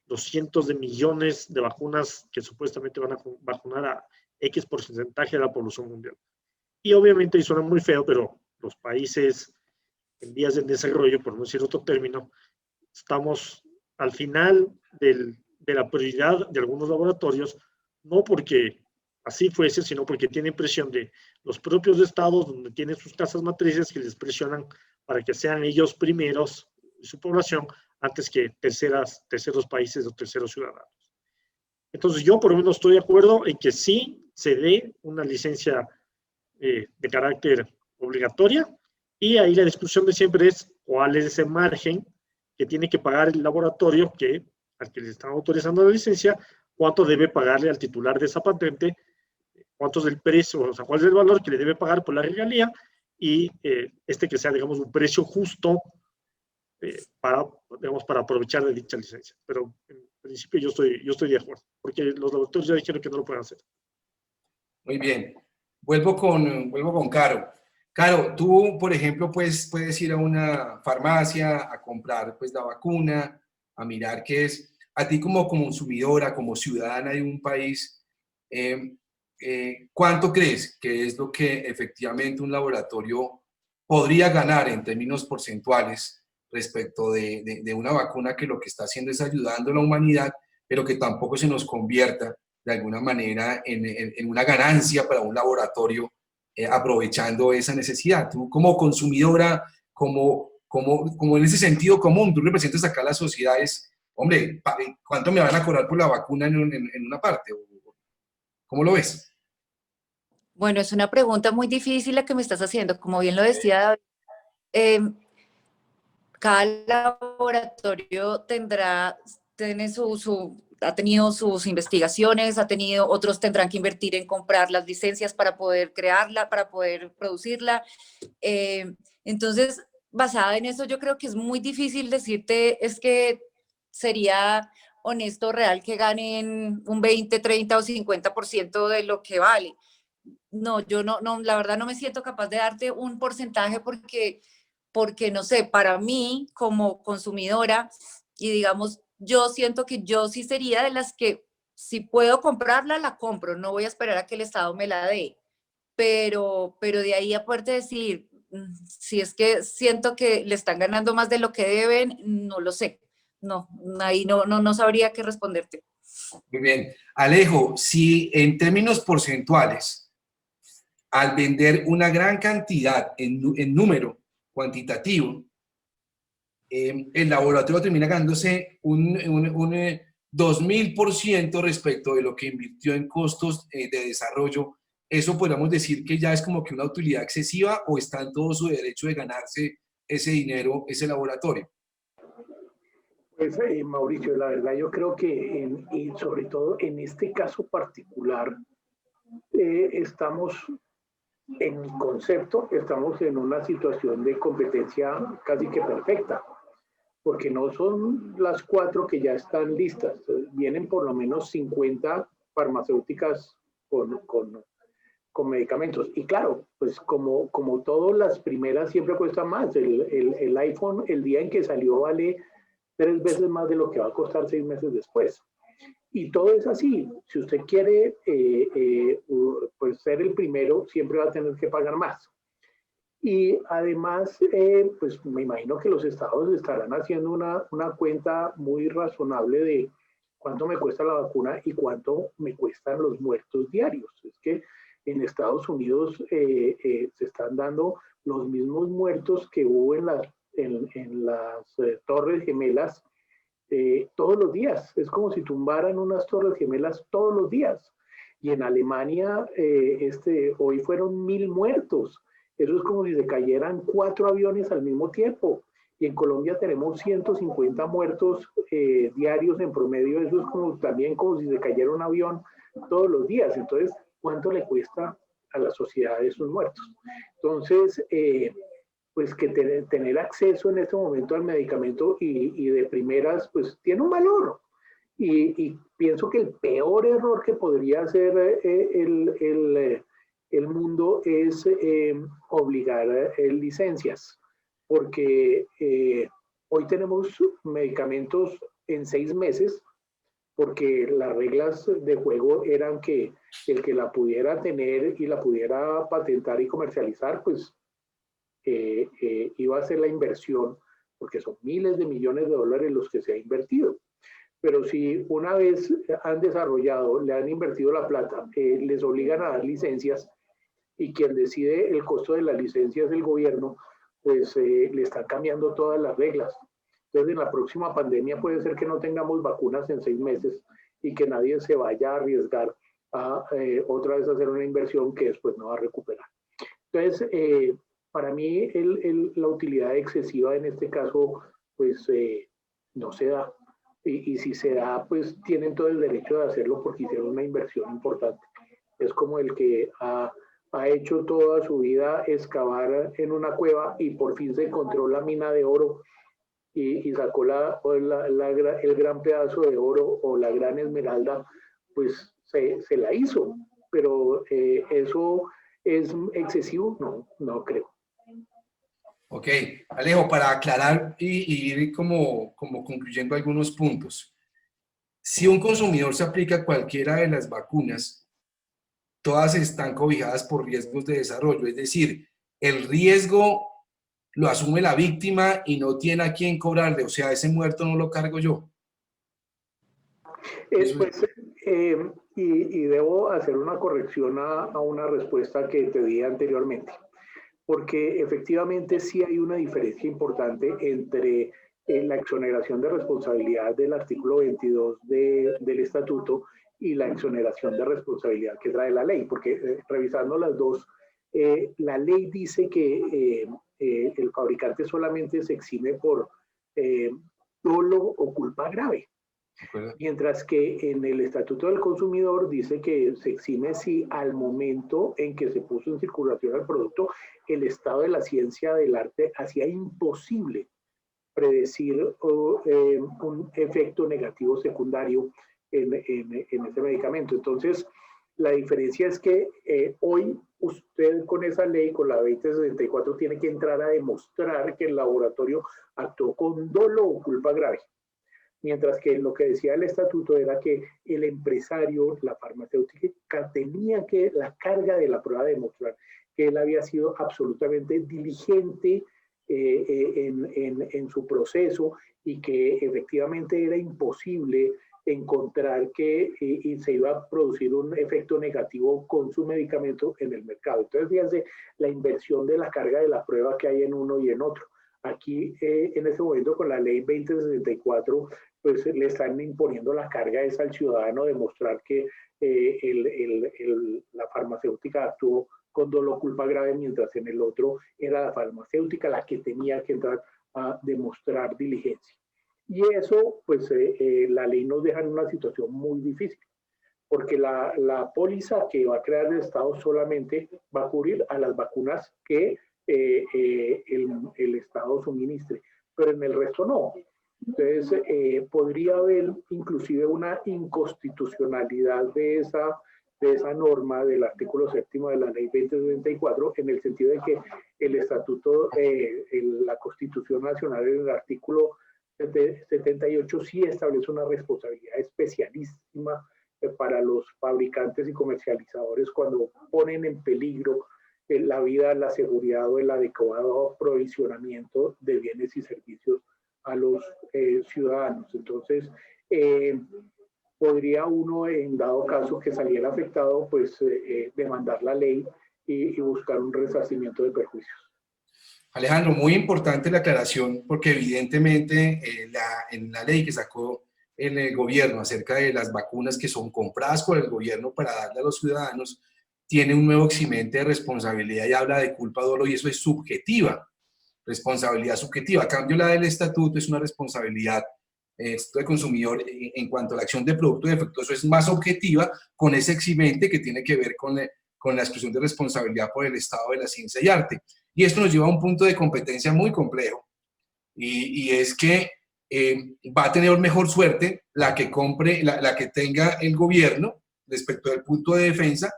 los cientos de millones de vacunas que supuestamente van a vacunar a X porcentaje de la población mundial. Y obviamente, y suena muy feo, pero los países en vías de desarrollo, por no decir otro término, estamos al final de la prioridad de algunos laboratorios, no porque así fuese, sino porque tienen presión de los propios estados donde tienen sus casas matrices que les presionan para que sean ellos primeros y su población antes que terceros países o terceros ciudadanos. Entonces yo por lo menos estoy de acuerdo en que sí se dé una licencia de carácter obligatoria y ahí la discusión de siempre es cuál es ese margen que tiene que pagar el laboratorio al que le están autorizando la licencia, cuánto debe pagarle al titular de esa patente, cuánto es el precio, o sea, cuál es el valor que le debe pagar por la regalía y que sea, digamos, un precio justo para aprovechar de dicha licencia. Pero en principio yo estoy de acuerdo, porque los laboratorios ya dijeron que no lo pueden hacer. Muy bien. Vuelvo con Caro. Caro, tú, por ejemplo, pues, puedes ir a una farmacia a comprar pues, la vacuna, a mirar qué es. A ti como consumidora, como ciudadana de un país, ¿cuánto crees que es lo que efectivamente un laboratorio podría ganar en términos porcentuales respecto de una vacuna que lo que está haciendo es ayudando a la humanidad, pero que tampoco se nos convierta de alguna manera en una ganancia para un laboratorio aprovechando esa necesidad? Tú como consumidora, como en ese sentido común, tú representas acá a las sociedades, hombre, ¿cuánto me van a cobrar por la vacuna en una parte? ¿Cómo lo ves? Bueno, es una pregunta muy difícil la que me estás haciendo. Como bien lo decía, cada laboratorio ha tenido sus investigaciones, otros tendrán que invertir en comprar las licencias para poder crearla, para poder producirla. Entonces, basada en eso, yo creo que es muy difícil decirte, es que sería honesto, real, que ganen un 20, 30 o 50% de lo que vale. No, yo no, la verdad no me siento capaz de darte un porcentaje porque no sé, para mí como consumidora, y digamos, yo siento que yo sí sería de las que si puedo comprarla, la compro, no voy a esperar a que el Estado me la dé, pero de ahí a poder decir, si es que siento que le están ganando más de lo que deben, no lo sé, no, ahí no sabría qué responderte. Muy bien. Alejo, si en términos porcentuales, al vender una gran cantidad en número cuantitativo, el laboratorio termina ganándose un 2000% respecto de lo que invirtió en costos de desarrollo, ¿eso podríamos decir que ya es como que una utilidad excesiva o está en todo su derecho de ganarse ese dinero, ese laboratorio? Pues, Mauricio, la verdad yo creo que y sobre todo en este caso particular, estamos en mi concepto, estamos en una situación de competencia casi que perfecta, porque no son las 4 que ya están listas, vienen por lo menos 50 farmacéuticas con medicamentos. Y claro, pues como todas las primeras siempre cuesta más. El iPhone, el día en que salió, vale 3 veces más de lo que va a costar 6 meses después. Y todo es así. Si usted quiere pues ser el primero, siempre va a tener que pagar más. Y además, pues me imagino que los estados estarán haciendo una cuenta muy razonable de cuánto me cuesta la vacuna y cuánto me cuestan los muertos diarios. Es que en Estados Unidos se están dando los mismos muertos que hubo en las Torres Gemelas todos los días. Es como si tumbaran unas torres gemelas todos los días. Y en Alemania hoy fueron 1000 muertos. Eso es como si se cayeran 4 aviones al mismo tiempo. Y en Colombia tenemos 150 muertos diarios en promedio. Eso es como, también como si se cayera un avión todos los días. Entonces, ¿cuánto le cuesta a la sociedad esos muertos? Entonces, pues que tener acceso en este momento al medicamento y de primeras, pues tiene un valor. Y pienso que el peor error que podría hacer el mundo es obligar licencias, porque hoy tenemos medicamentos en 6 meses, porque las reglas de juego eran que el que la pudiera tener y la pudiera patentar y comercializar, pues iba a hacer la inversión, porque son miles de millones de dólares los que se ha invertido. Pero si una vez han desarrollado, le han invertido la plata, les obligan a dar licencias y quien decide el costo de la licencia es el gobierno, pues le están cambiando todas las reglas. Entonces, en la próxima pandemia puede ser que no tengamos vacunas en 6 meses y que nadie se vaya a arriesgar a otra vez hacer una inversión que después no va a recuperar. Entonces, para mí la utilidad excesiva en este caso, pues no se da. Y si se da, pues tienen todo el derecho de hacerlo porque hicieron una inversión importante. Es como el que ha hecho toda su vida excavar en una cueva y por fin se encontró la mina de oro y sacó el gran pedazo de oro o la gran esmeralda, pues se la hizo. Pero eso es excesivo, no creo. Ok, Alejo, para aclarar y ir como concluyendo algunos puntos. Si un consumidor se aplica cualquiera de las vacunas, todas están cobijadas por riesgos de desarrollo, es decir, el riesgo lo asume la víctima y no tiene a quién cobrarle, o sea, ese muerto no lo cargo yo. Pues, y debo hacer una corrección a una respuesta que te di anteriormente, porque efectivamente sí hay una diferencia importante entre la exoneración de responsabilidad del artículo 22 del estatuto y la exoneración de responsabilidad que trae la ley, porque revisando las dos, la ley dice que el fabricante solamente se exime por dolo o culpa grave. Mientras que en el Estatuto del Consumidor dice que se exime si al momento en que se puso en circulación el producto, el estado de la ciencia del arte hacía imposible predecir un efecto negativo secundario en ese medicamento. Entonces, la diferencia es que hoy usted con esa ley, con la 2064, tiene que entrar a demostrar que el laboratorio actuó con dolo o culpa grave. Mientras que lo que decía el estatuto era que el empresario, la farmacéutica, tenía que la carga de la prueba de demostrar que él había sido absolutamente diligente en su proceso y que efectivamente era imposible encontrar que se iba a producir un efecto negativo con su medicamento en el mercado. Entonces, fíjense la inversión de la carga de la prueba que hay en uno y en otro. Aquí, en este momento, con la ley 2064, pues le están imponiendo la carga esa al ciudadano de mostrar que la farmacéutica actuó con dolo culpa grave, mientras en el otro era la farmacéutica la que tenía que entrar a demostrar diligencia. Y eso, pues la ley nos deja en una situación muy difícil, porque la póliza que va a crear el Estado solamente va a cubrir a las vacunas que el Estado suministre, pero en el resto no. Entonces, podría haber inclusive una inconstitucionalidad de esa norma del artículo 7º de la ley 2074, en el sentido de que el estatuto, la Constitución Nacional, en el artículo 78, sí establece una responsabilidad especialísima para los fabricantes y comercializadores cuando ponen en peligro la vida, la seguridad o el adecuado aprovisionamiento de bienes y servicios a los ciudadanos. Entonces, podría uno, en dado caso que saliera afectado, pues demandar la ley y buscar un resarcimiento de perjuicios. Alejandro, muy importante la aclaración, porque evidentemente en la ley que sacó el gobierno acerca de las vacunas que son compradas por el gobierno para darle a los ciudadanos, tiene un nuevo eximente de responsabilidad y habla de culpa, dolo, y eso es subjetiva, responsabilidad subjetiva. A cambio, la del estatuto es una responsabilidad de consumidor en cuanto a la acción de producto defectuoso, es más objetiva, con ese eximente que tiene que ver con la exclusión de responsabilidad por el Estado de la ciencia y arte. Y esto nos lleva a un punto de competencia muy complejo, y es que va a tener mejor suerte la que compre, la que tenga el gobierno respecto del punto de defensa,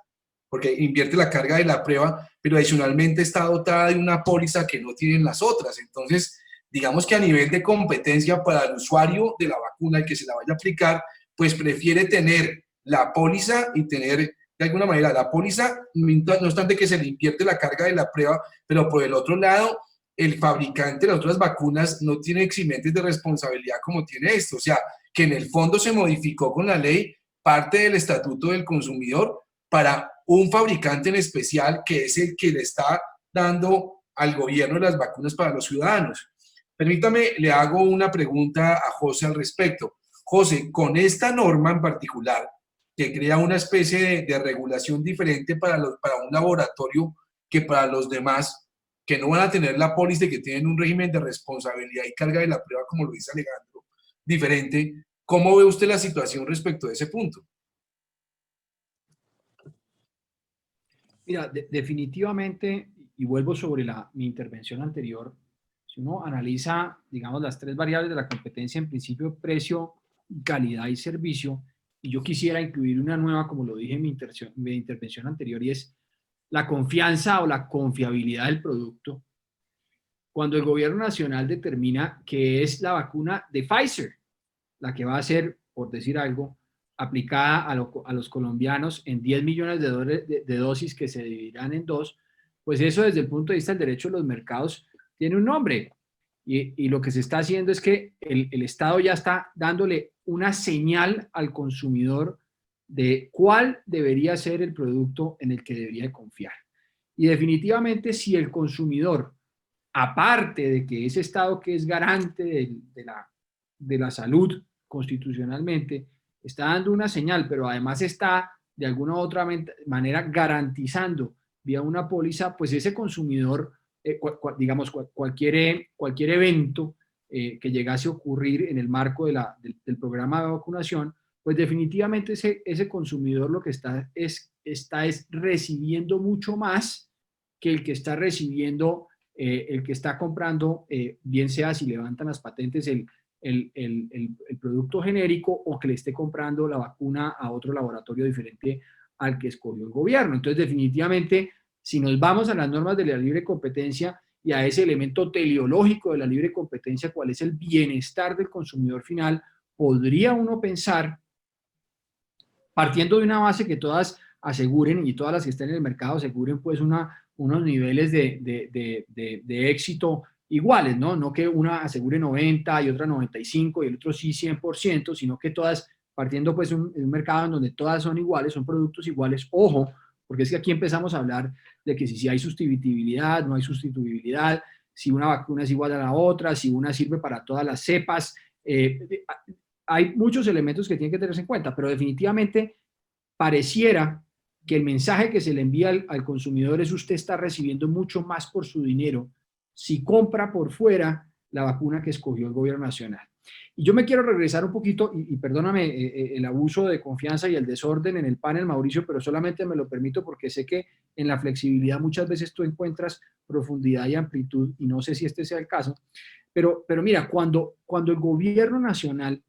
porque invierte la carga de la prueba, pero adicionalmente está dotada de una póliza que no tienen las otras. Entonces, digamos que a nivel de competencia para el usuario de la vacuna, el que se la vaya a aplicar, pues prefiere tener la póliza y tener de alguna manera la póliza, no obstante que se le invierte la carga de la prueba, pero por el otro lado, el fabricante de las otras vacunas no tiene eximentes de responsabilidad como tiene esto. O sea, que en el fondo se modificó con la ley parte del Estatuto del Consumidor para un fabricante en especial, que es el que le está dando al gobierno las vacunas para los ciudadanos. Permítame, le hago una pregunta a José al respecto. José, con esta norma en particular, que crea una especie de regulación diferente para un laboratorio que para los demás, que no van a tener la póliza y que tienen un régimen de responsabilidad y carga de la prueba, como lo dice Alejandro, diferente, ¿cómo ve usted la situación respecto de ese punto? Mira, definitivamente, y vuelvo sobre mi intervención anterior, si uno analiza, digamos, las tres variables de la competencia, en principio, precio, calidad y servicio, y yo quisiera incluir una nueva, como lo dije en mi intervención anterior, y es la confianza o la confiabilidad del producto. Cuando el gobierno nacional determina que es la vacuna de Pfizer, la que va a ser, por decir algo, aplicada a los colombianos en 10 millones de dosis que se dividirán en dos, pues eso desde el punto de vista del derecho de los mercados tiene un nombre. Y lo que se está haciendo es que el Estado ya está dándole una señal al consumidor de cuál debería ser el producto en el que debería confiar. Y definitivamente, si el consumidor, aparte de que ese Estado que es garante de la salud constitucionalmente, está dando una señal, pero además está de alguna u otra manera garantizando vía una póliza, pues ese consumidor, digamos, cualquier evento que llegase a ocurrir en el marco del programa de vacunación, pues definitivamente ese consumidor lo que está es recibiendo mucho más que el que está recibiendo, el que está comprando, bien sea si levantan las patentes el producto genérico o que le esté comprando la vacuna a otro laboratorio diferente al que escogió el gobierno. Entonces, definitivamente, si nos vamos a las normas de la libre competencia y a ese elemento teleológico de la libre competencia, cuál es el bienestar del consumidor final, podría uno pensar, partiendo de una base que todas aseguren y todas las que estén en el mercado aseguren pues unos niveles de éxito iguales, ¿no? No que una asegure 90 y otra 95 y el otro sí 100%, sino que todas, partiendo pues de un mercado en donde todas son iguales, son productos iguales. Ojo, porque es que aquí empezamos a hablar de que si hay sustituibilidad, no hay sustituibilidad, si una vacuna es igual a la otra, si una sirve para todas las cepas. Hay muchos elementos que tienen que tenerse en cuenta, pero definitivamente pareciera que el mensaje que se le envía al consumidor es: usted está recibiendo mucho más por su dinero si compra por fuera la vacuna que escogió el gobierno nacional. Y yo me quiero regresar un poquito, y perdóname el abuso de confianza y el desorden en el panel, Mauricio, pero solamente me lo permito porque sé que en la flexibilidad muchas veces tú encuentras profundidad y amplitud, y no sé si este sea el caso, pero mira, cuando el gobierno nacional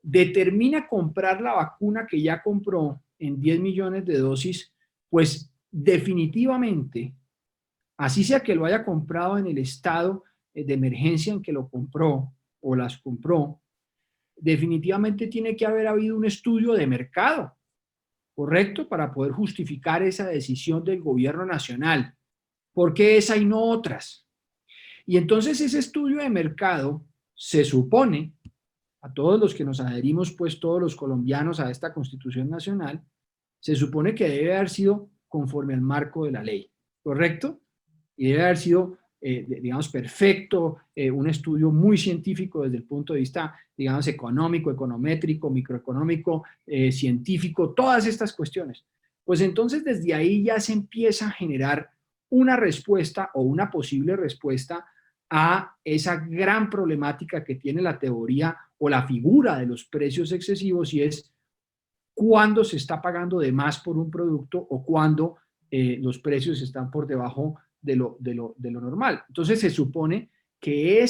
determina comprar la vacuna que ya compró en 10 millones de dosis, pues definitivamente, así sea que lo haya comprado en el estado de emergencia en que lo compró o las compró, definitivamente tiene que haber habido un estudio de mercado, ¿correcto? Para poder justificar esa decisión del gobierno nacional. ¿Por qué esa y no otras? Y entonces ese estudio de mercado se supone, a todos los que nos adherimos, pues todos los colombianos a esta Constitución Nacional, se supone que debe haber sido conforme al marco de la ley, ¿correcto? y debe haber sido, digamos, perfecto, un estudio muy científico desde el punto de vista, digamos, económico, econométrico, microeconómico, científico, todas estas cuestiones. Pues entonces desde ahí ya se empieza a generar una respuesta o una posible respuesta a esa gran problemática que tiene la teoría o la figura de los precios excesivos, y es cuándo se está pagando de más por un producto o cuándo los precios están por debajo de lo normal. Entonces se supone que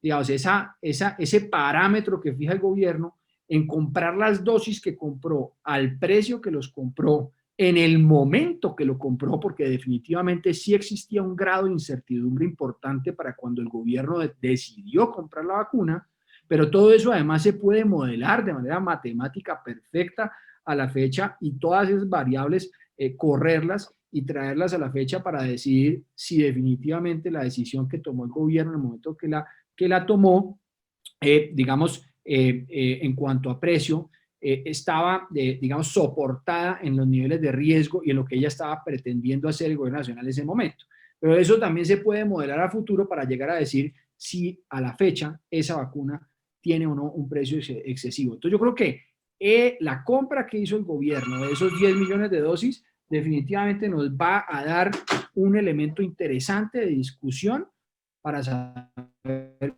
digamos, ese parámetro que fija el gobierno en comprar las dosis que compró al precio que los compró en el momento que lo compró, porque definitivamente sí existía un grado de incertidumbre importante para cuando el gobierno decidió comprar la vacuna, pero todo eso además se puede modelar de manera matemática perfecta a la fecha, y todas esas variables correrlas y traerlas a la fecha para decidir si definitivamente la decisión que tomó el gobierno en el momento que la tomó, digamos, en cuanto a precio, estaba, digamos, soportada en los niveles de riesgo y en lo que ella estaba pretendiendo hacer el gobierno nacional en ese momento. Pero eso también se puede modelar a futuro para llegar a decir si a la fecha esa vacuna tiene o no un precio excesivo. Entonces yo creo que la compra que hizo el gobierno de esos 10 millones de dosis definitivamente nos va a dar un elemento interesante de discusión para saber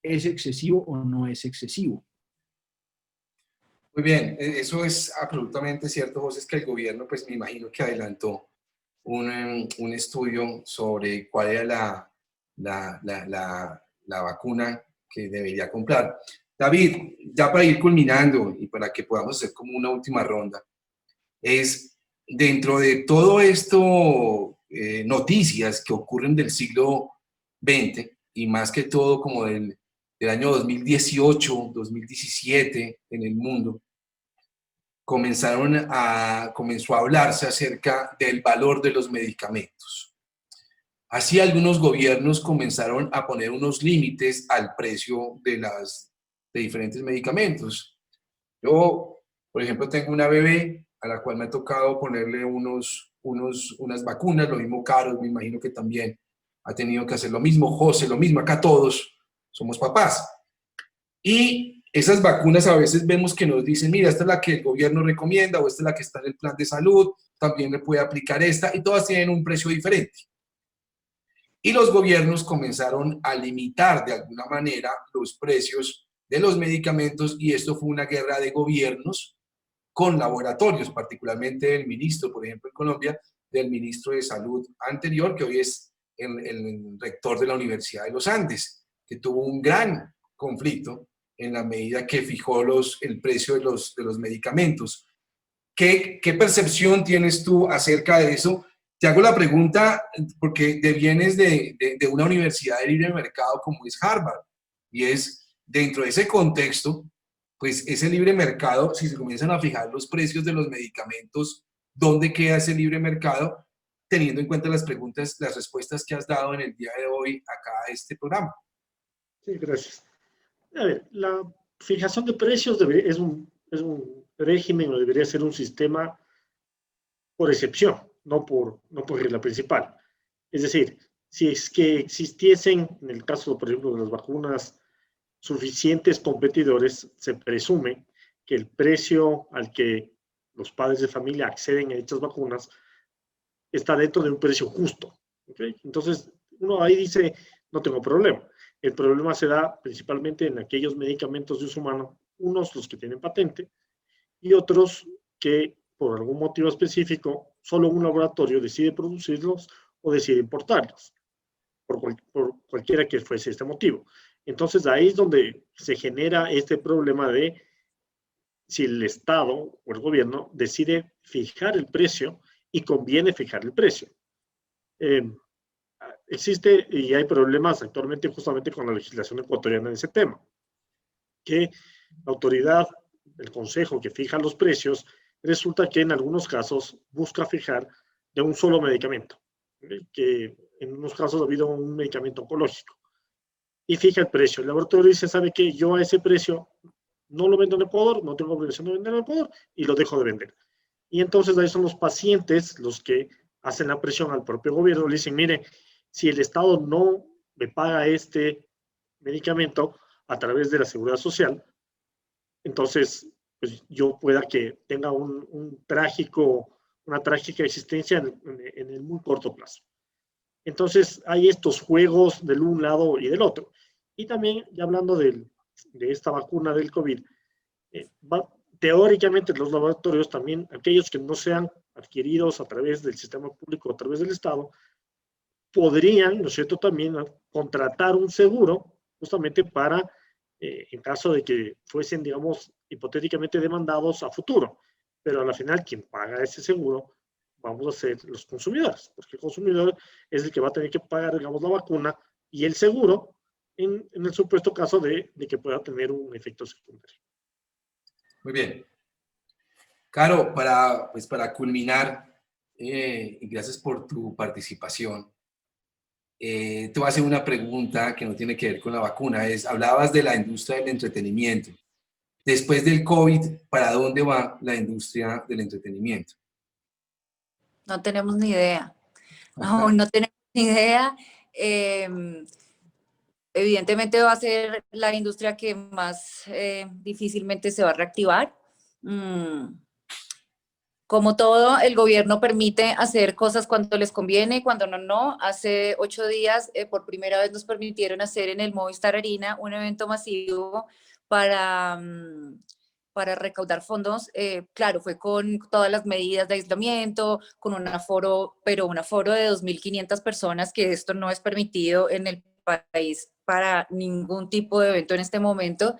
¿es excesivo o no es excesivo? Muy bien, eso es absolutamente cierto, José, es que el gobierno, pues me imagino que adelantó un estudio sobre cuál era la vacuna que debería comprar. David, ya para ir culminando y para que podamos hacer como una última ronda, es dentro de todo esto, noticias que ocurren del siglo XX y más que todo como del año 2018, 2017 en el mundo, comenzó a hablarse acerca del valor de los medicamentos. Así algunos gobiernos comenzaron a poner unos límites al precio de diferentes medicamentos. Yo, por ejemplo, tengo una bebé a la cual me ha tocado ponerle unas vacunas, lo mismo Carlos, me imagino que también ha tenido que hacer lo mismo, José, lo mismo, acá todos somos papás. Y esas vacunas a veces vemos que nos dicen, mira, esta es la que el gobierno recomienda o esta es la que está en el plan de salud, también le puede aplicar esta, y todas tienen un precio diferente. Y los gobiernos comenzaron a limitar de alguna manera los precios de los medicamentos, y esto fue una guerra de gobiernos con laboratorios, particularmente el ministro, por ejemplo, en Colombia, del ministro de Salud anterior, que hoy es el rector de la Universidad de los Andes, que tuvo un gran conflicto en la medida que fijó el precio de los medicamentos. ¿Qué percepción tienes tú acerca de eso? Te hago la pregunta porque vienes de una universidad de libre mercado como es Harvard, y es dentro de ese contexto, pues ese libre mercado, si se comienzan a fijar los precios de los medicamentos, ¿dónde queda ese libre mercado? Teniendo en cuenta las respuestas que has dado en el día de hoy acá a este programa. Sí, gracias. A ver, la fijación de precios es un régimen, o debería ser un sistema por excepción, no por regla principal. Es decir, si es que existiesen, en el caso, por ejemplo, de las vacunas, suficientes competidores, se presume que el precio al que los padres de familia acceden a estas vacunas está dentro de un precio justo. ¿Okay? Entonces, uno ahí dice, no tengo problema. El problema se da principalmente en aquellos medicamentos de uso humano, unos los que tienen patente y otros que por algún motivo específico solo un laboratorio decide producirlos o decide importarlos, por cualquiera que fuese este motivo. Entonces ahí es donde se genera este problema de si el Estado o el gobierno decide fijar el precio y conviene fijar el precio. Existe y hay problemas actualmente justamente con la legislación ecuatoriana en ese tema, que la autoridad, el consejo que fija los precios, resulta que en algunos casos busca fijar de un solo medicamento, que en unos casos ha habido un medicamento oncológico, y fija el precio. El laboratorio dice, ¿sabe qué? Yo a ese precio no lo vendo en Ecuador, no tengo obligación de vender en Ecuador, y lo dejo de vender. Y entonces ahí son los pacientes los que hacen la presión al propio gobierno, le dicen, mire, si el Estado no me paga este medicamento a través de la seguridad social, entonces pues yo pueda que tenga una trágica existencia en el muy corto plazo. Entonces hay estos juegos del un lado y del otro. Y también, ya hablando de esta vacuna del COVID, teóricamente los laboratorios también, aquellos que no sean adquiridos a través del sistema público, a través del Estado, podrían, ¿no es cierto?, también contratar un seguro justamente para, en caso de que fuesen, digamos, hipotéticamente demandados a futuro. Pero a la final, quien paga ese seguro vamos a ser los consumidores, porque el consumidor es el que va a tener que pagar, digamos, la vacuna y el seguro en el supuesto caso de que pueda tener un efecto secundario. Muy bien. Caro, para culminar, y gracias por tu participación, te voy a hacer una pregunta que no tiene que ver con la vacuna. Hablabas de la industria del entretenimiento. Después del COVID, ¿para dónde va la industria del entretenimiento? No tenemos ni idea. Aún no tenemos ni idea. Evidentemente va a ser la industria que más difícilmente se va a reactivar. Como todo, el gobierno permite hacer cosas cuando les conviene, cuando no, no. Hace 8 días, por primera vez nos permitieron hacer en el Movistar Arena un evento masivo para recaudar fondos. Claro, fue con todas las medidas de aislamiento, con un aforo, pero un aforo de 2.500 personas, que esto no es permitido en el país para ningún tipo de evento en este momento,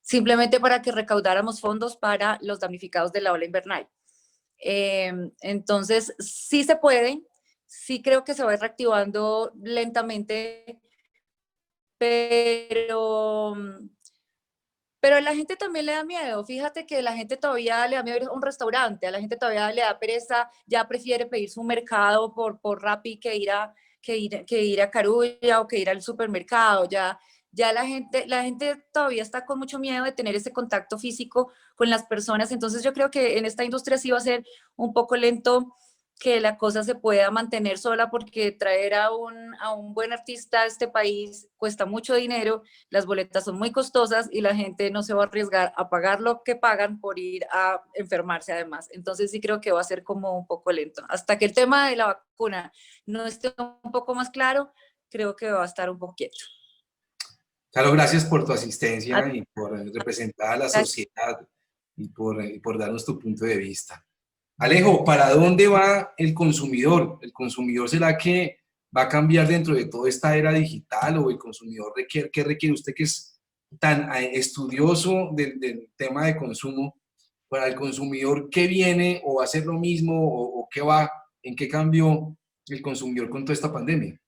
simplemente para que recaudáramos fondos para los damnificados de la ola invernal. Entonces, sí se puede, sí creo que se va reactivando lentamente, pero a la gente también le da miedo. Fíjate que la gente todavía le da miedo ir a un restaurante, a la gente todavía le da pereza, ya prefiere pedirse un mercado por Rappi que ir a Carulla o que ir al supermercado. Ya la gente todavía está con mucho miedo de tener ese contacto físico con las personas. Entonces yo creo que en esta industria sí va a ser un poco lento que la cosa se pueda mantener sola, porque traer a un buen artista a este país cuesta mucho dinero, las boletas son muy costosas y la gente no se va a arriesgar a pagar lo que pagan por ir a enfermarse además. Entonces sí creo que va a ser como un poco lento. Hasta que el tema de la vacuna no esté un poco más claro, creo que va a estar un poco quieto. Caro, gracias por tu asistencia y por representar a la sociedad y por darnos tu punto de vista. Alejo, ¿para dónde va el consumidor? ¿El consumidor será que va a cambiar dentro de toda esta era digital, o el consumidor qué requiere? Usted que es tan estudioso del tema de consumo, para el consumidor, ¿qué viene o va a ser lo mismo o qué va, en qué cambió el consumidor con toda esta pandemia?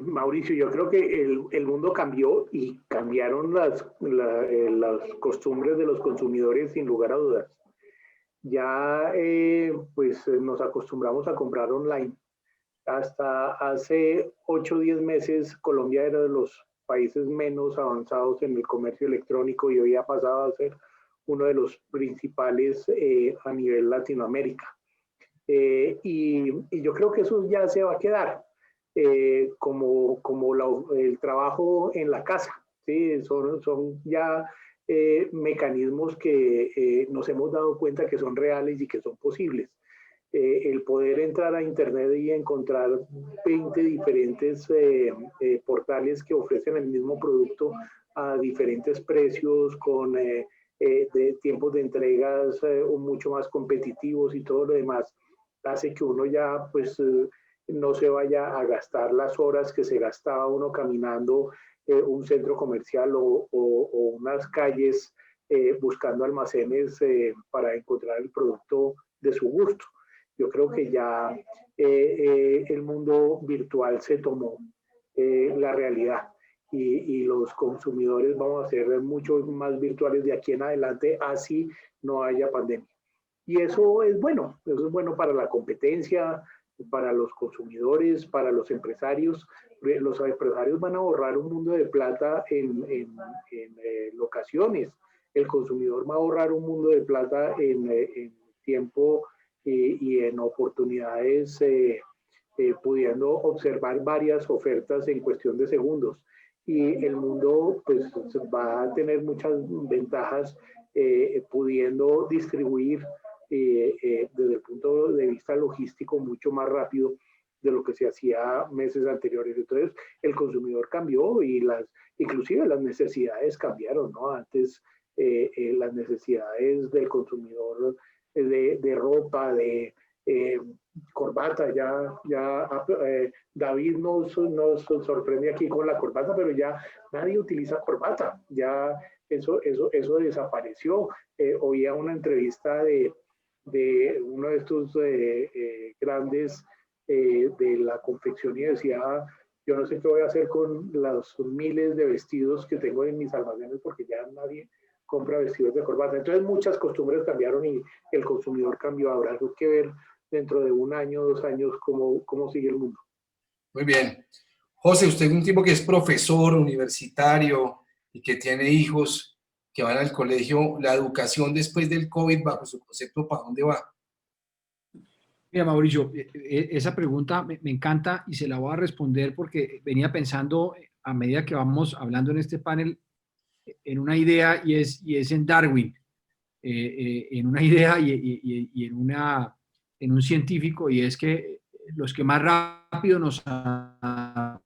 Mauricio, yo creo que el mundo cambió y cambiaron las costumbres de los consumidores sin lugar a dudas. Ya pues nos acostumbramos a comprar online. Hasta hace 8 o 10 meses Colombia era de los países menos avanzados en el comercio electrónico y hoy ha pasado a ser uno de los principales a nivel Latinoamérica. Y yo creo que eso ya se va a quedar. Como el trabajo en la casa, ¿sí? Son ya mecanismos que nos hemos dado cuenta que son reales y que son posibles. El poder entrar a internet y encontrar 20 diferentes portales que ofrecen el mismo producto a diferentes precios, con de tiempos de entregas mucho más competitivos y todo lo demás, hace que uno ya pues no se vaya a gastar las horas que se gastaba uno caminando un centro comercial o unas calles buscando almacenes para encontrar el producto de su gusto. Yo creo que ya el mundo virtual se tomó la realidad y los consumidores vamos a ser mucho más virtuales de aquí en adelante, así no haya pandemia. Y eso es bueno para la competencia, para los consumidores, para los empresarios. Los empresarios van a ahorrar un mundo de plata en locaciones. el consumidor va a ahorrar un mundo de plata en tiempo y en oportunidades, pudiendo observar varias ofertas en cuestión de segundos. Y el mundo pues, va a tener muchas ventajas pudiendo distribuir desde el punto de vista logístico mucho más rápido de lo que se hacía meses anteriores. Entonces, el consumidor cambió y inclusive las necesidades cambiaron, ¿no? Antes, las necesidades del consumidor de ropa, de corbata, David nos sorprende aquí con la corbata, pero ya nadie utiliza corbata, ya eso desapareció. Oía una entrevista de uno de estos grandes de la confección y decía, yo no sé qué voy a hacer con los miles de vestidos que tengo en mis almacenes porque ya nadie compra vestidos de corbata. Entonces muchas costumbres cambiaron y el consumidor cambió. Habrá que ver dentro de 1 año, 2 años cómo sigue el mundo. Muy bien. José, usted es un tipo que es profesor universitario y que tiene hijos que van al colegio. La educación después del COVID, bajo su concepto, ¿para dónde va? Mira, Mauricio, esa pregunta me encanta y se la voy a responder porque venía pensando a medida que vamos hablando en este panel en una idea y es en Darwin, en una idea y en un científico, y es que los que más rápido nos adaptemos,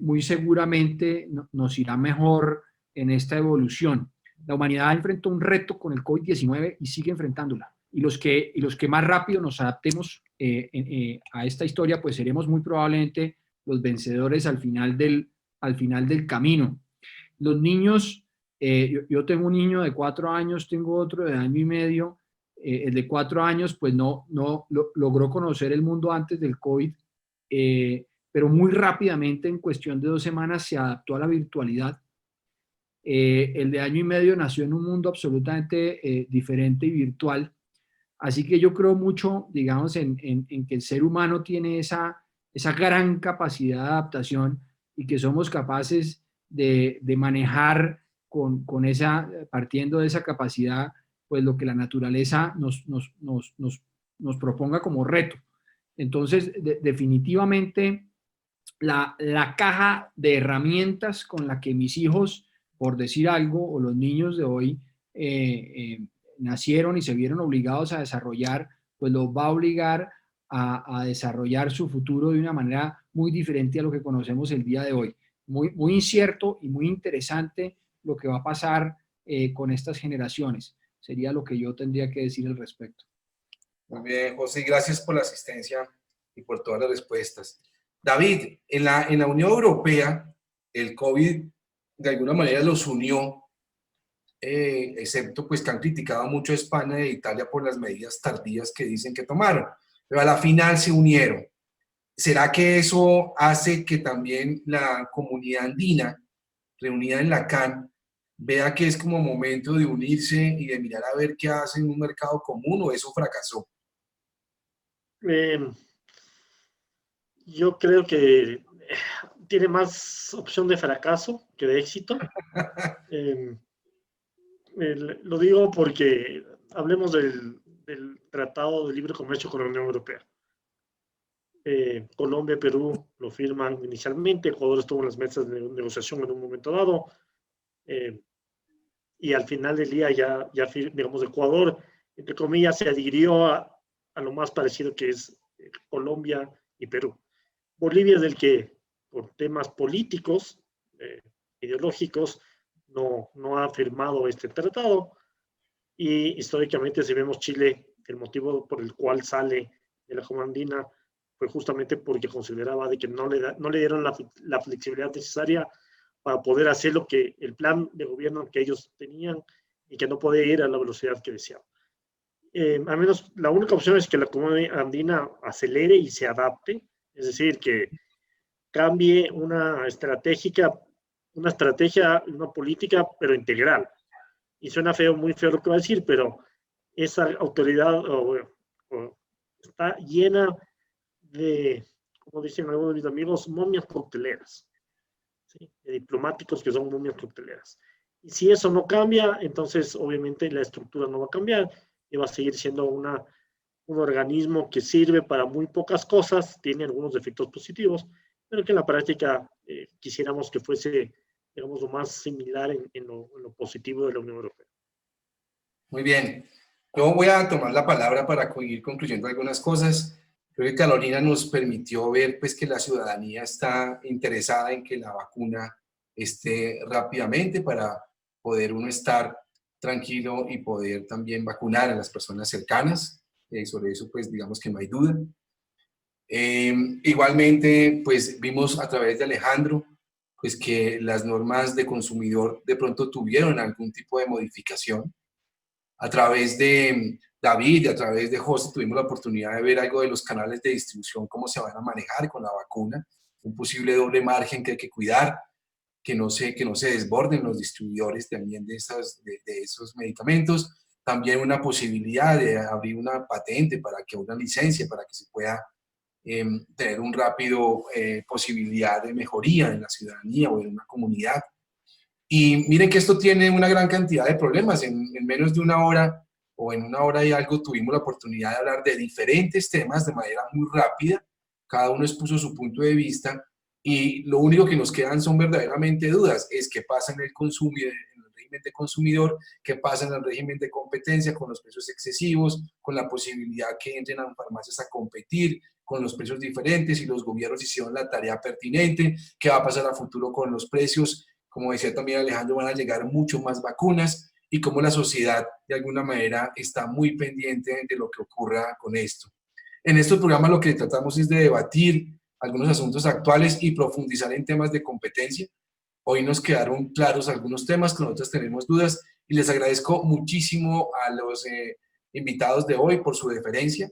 muy seguramente nos irá mejor en esta evolución. La humanidad enfrentó un reto con el COVID-19 y sigue enfrentándola. Y los que más rápido nos adaptemos a esta historia, pues seremos muy probablemente los vencedores al final del camino. Los niños, yo tengo un niño de 4 años, tengo otro de 1 año y medio. El de 4 años, pues no logró conocer el mundo antes del COVID, pero muy rápidamente, en cuestión de 2 semanas, se adaptó a la virtualidad. El de 1 año y medio nació en un mundo absolutamente diferente y virtual. Así que yo creo mucho, digamos, en que el ser humano tiene esa gran capacidad de adaptación y que somos capaces de manejar partiendo de esa capacidad, pues lo que la naturaleza nos proponga como reto. Entonces, definitivamente, la caja de herramientas con la que mis hijos, por decir algo, o los niños de hoy nacieron y se vieron obligados a desarrollar, pues los va a obligar a desarrollar su futuro de una manera muy diferente a lo que conocemos el día de hoy. Muy incierto y muy interesante lo que va a pasar con estas generaciones. Sería lo que yo tendría que decir al respecto. Muy bien, José, gracias por la asistencia y por todas las respuestas. David, en la Unión Europea, el COVID de alguna manera los unió, excepto pues que han criticado mucho a España e Italia por las medidas tardías que dicen que tomaron, pero a la final se unieron. ¿Será que eso hace que también la comunidad andina, reunida en la CAN, vea que es como momento de unirse y de mirar a ver qué hacen en un mercado común, o eso fracasó? Yo creo que tiene más opción de fracaso que de éxito. Lo digo porque hablemos del Tratado de Libre Comercio con la Unión Europea. Colombia y Perú lo firman inicialmente, Ecuador estuvo en las mesas de negociación en un momento dado, y al final del día digamos, Ecuador, entre comillas, se adhirió a lo más parecido que es Colombia y Perú. Bolivia es el que, por temas políticos, ideológicos, no ha firmado este tratado, y históricamente, si vemos Chile, el motivo por el cual sale de la Comunidad Andina fue justamente porque consideraba de que no le dieron la flexibilidad necesaria para poder hacer el plan de gobierno que ellos tenían, y que no podía ir a la velocidad que deseaban. Al menos la única opción es que la Comunidad Andina acelere y se adapte, es decir, que cambie una estrategia, una política, pero integral. Y suena muy feo lo que va a decir, pero esa autoridad está llena de, como dicen algunos de mis amigos, momias cocteleras, ¿sí? De diplomáticos que son momias cocteleras. Y si eso no cambia, entonces obviamente la estructura no va a cambiar y va a seguir siendo un organismo que sirve para muy pocas cosas, tiene algunos defectos positivos, pero que en la práctica quisiéramos que fuese, digamos, lo más similar en lo positivo de la Unión Europea. Muy bien. Yo voy a tomar la palabra para ir concluyendo algunas cosas. Creo que Carolina nos permitió ver pues, que la ciudadanía está interesada en que la vacuna esté rápidamente para poder uno estar tranquilo y poder también vacunar a las personas cercanas. Sobre eso, pues, digamos que no hay duda. Igualmente, pues, vimos a través de Alejandro, pues, que las normas de consumidor de pronto tuvieron algún tipo de modificación. A través de David y a través de José tuvimos la oportunidad de ver algo de los canales de distribución, cómo se van a manejar con la vacuna, un posible doble margen que hay que cuidar, que no se desborden los distribuidores también de esos medicamentos. También una posibilidad de abrir una patente para que una licencia, para que se pueda tener un rápido posibilidad de mejoría en la ciudadanía o en una comunidad. Y miren que esto tiene una gran cantidad de problemas. En menos de una hora o en una hora y algo tuvimos la oportunidad de hablar de diferentes temas de manera muy rápida. Cada uno expuso su punto de vista y lo único que nos quedan son verdaderamente dudas. Es qué pasa en el régimen de consumidor, qué pasa en el régimen de competencia con los precios excesivos, con la posibilidad que entren a farmacias a competir, con los precios diferentes, si los gobiernos hicieron la tarea pertinente, qué va a pasar a futuro con los precios. Como decía también Alejandro, van a llegar mucho más vacunas y cómo la sociedad de alguna manera está muy pendiente de lo que ocurra con esto. En estos programas lo que tratamos es de debatir algunos asuntos actuales y profundizar en temas de competencia. Hoy nos quedaron claros algunos temas, con otros tenemos dudas y les agradezco muchísimo a los invitados de hoy por su deferencia.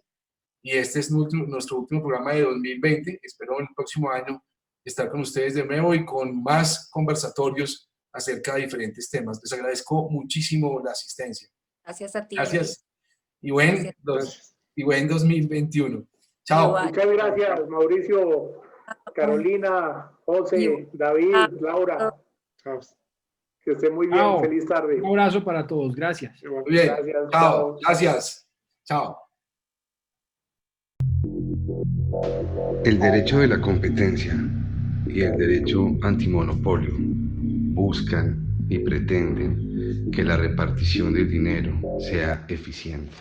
Y este es nuestro último programa de 2020. Espero el próximo año estar con ustedes de nuevo y con más conversatorios acerca de diferentes temas. Les agradezco muchísimo la asistencia. Gracias a ti. Gracias. Y buen 2021. Chao. Igual. Muchas gracias, Mauricio, Carolina, José, David, Laura. Chao. Que estén muy bien. Chao. Feliz tarde. Un abrazo para todos. Gracias. Muy bien. Gracias. Chao. Gracias. Chao. El derecho de la competencia y el derecho antimonopolio buscan y pretenden que la repartición del dinero sea eficiente.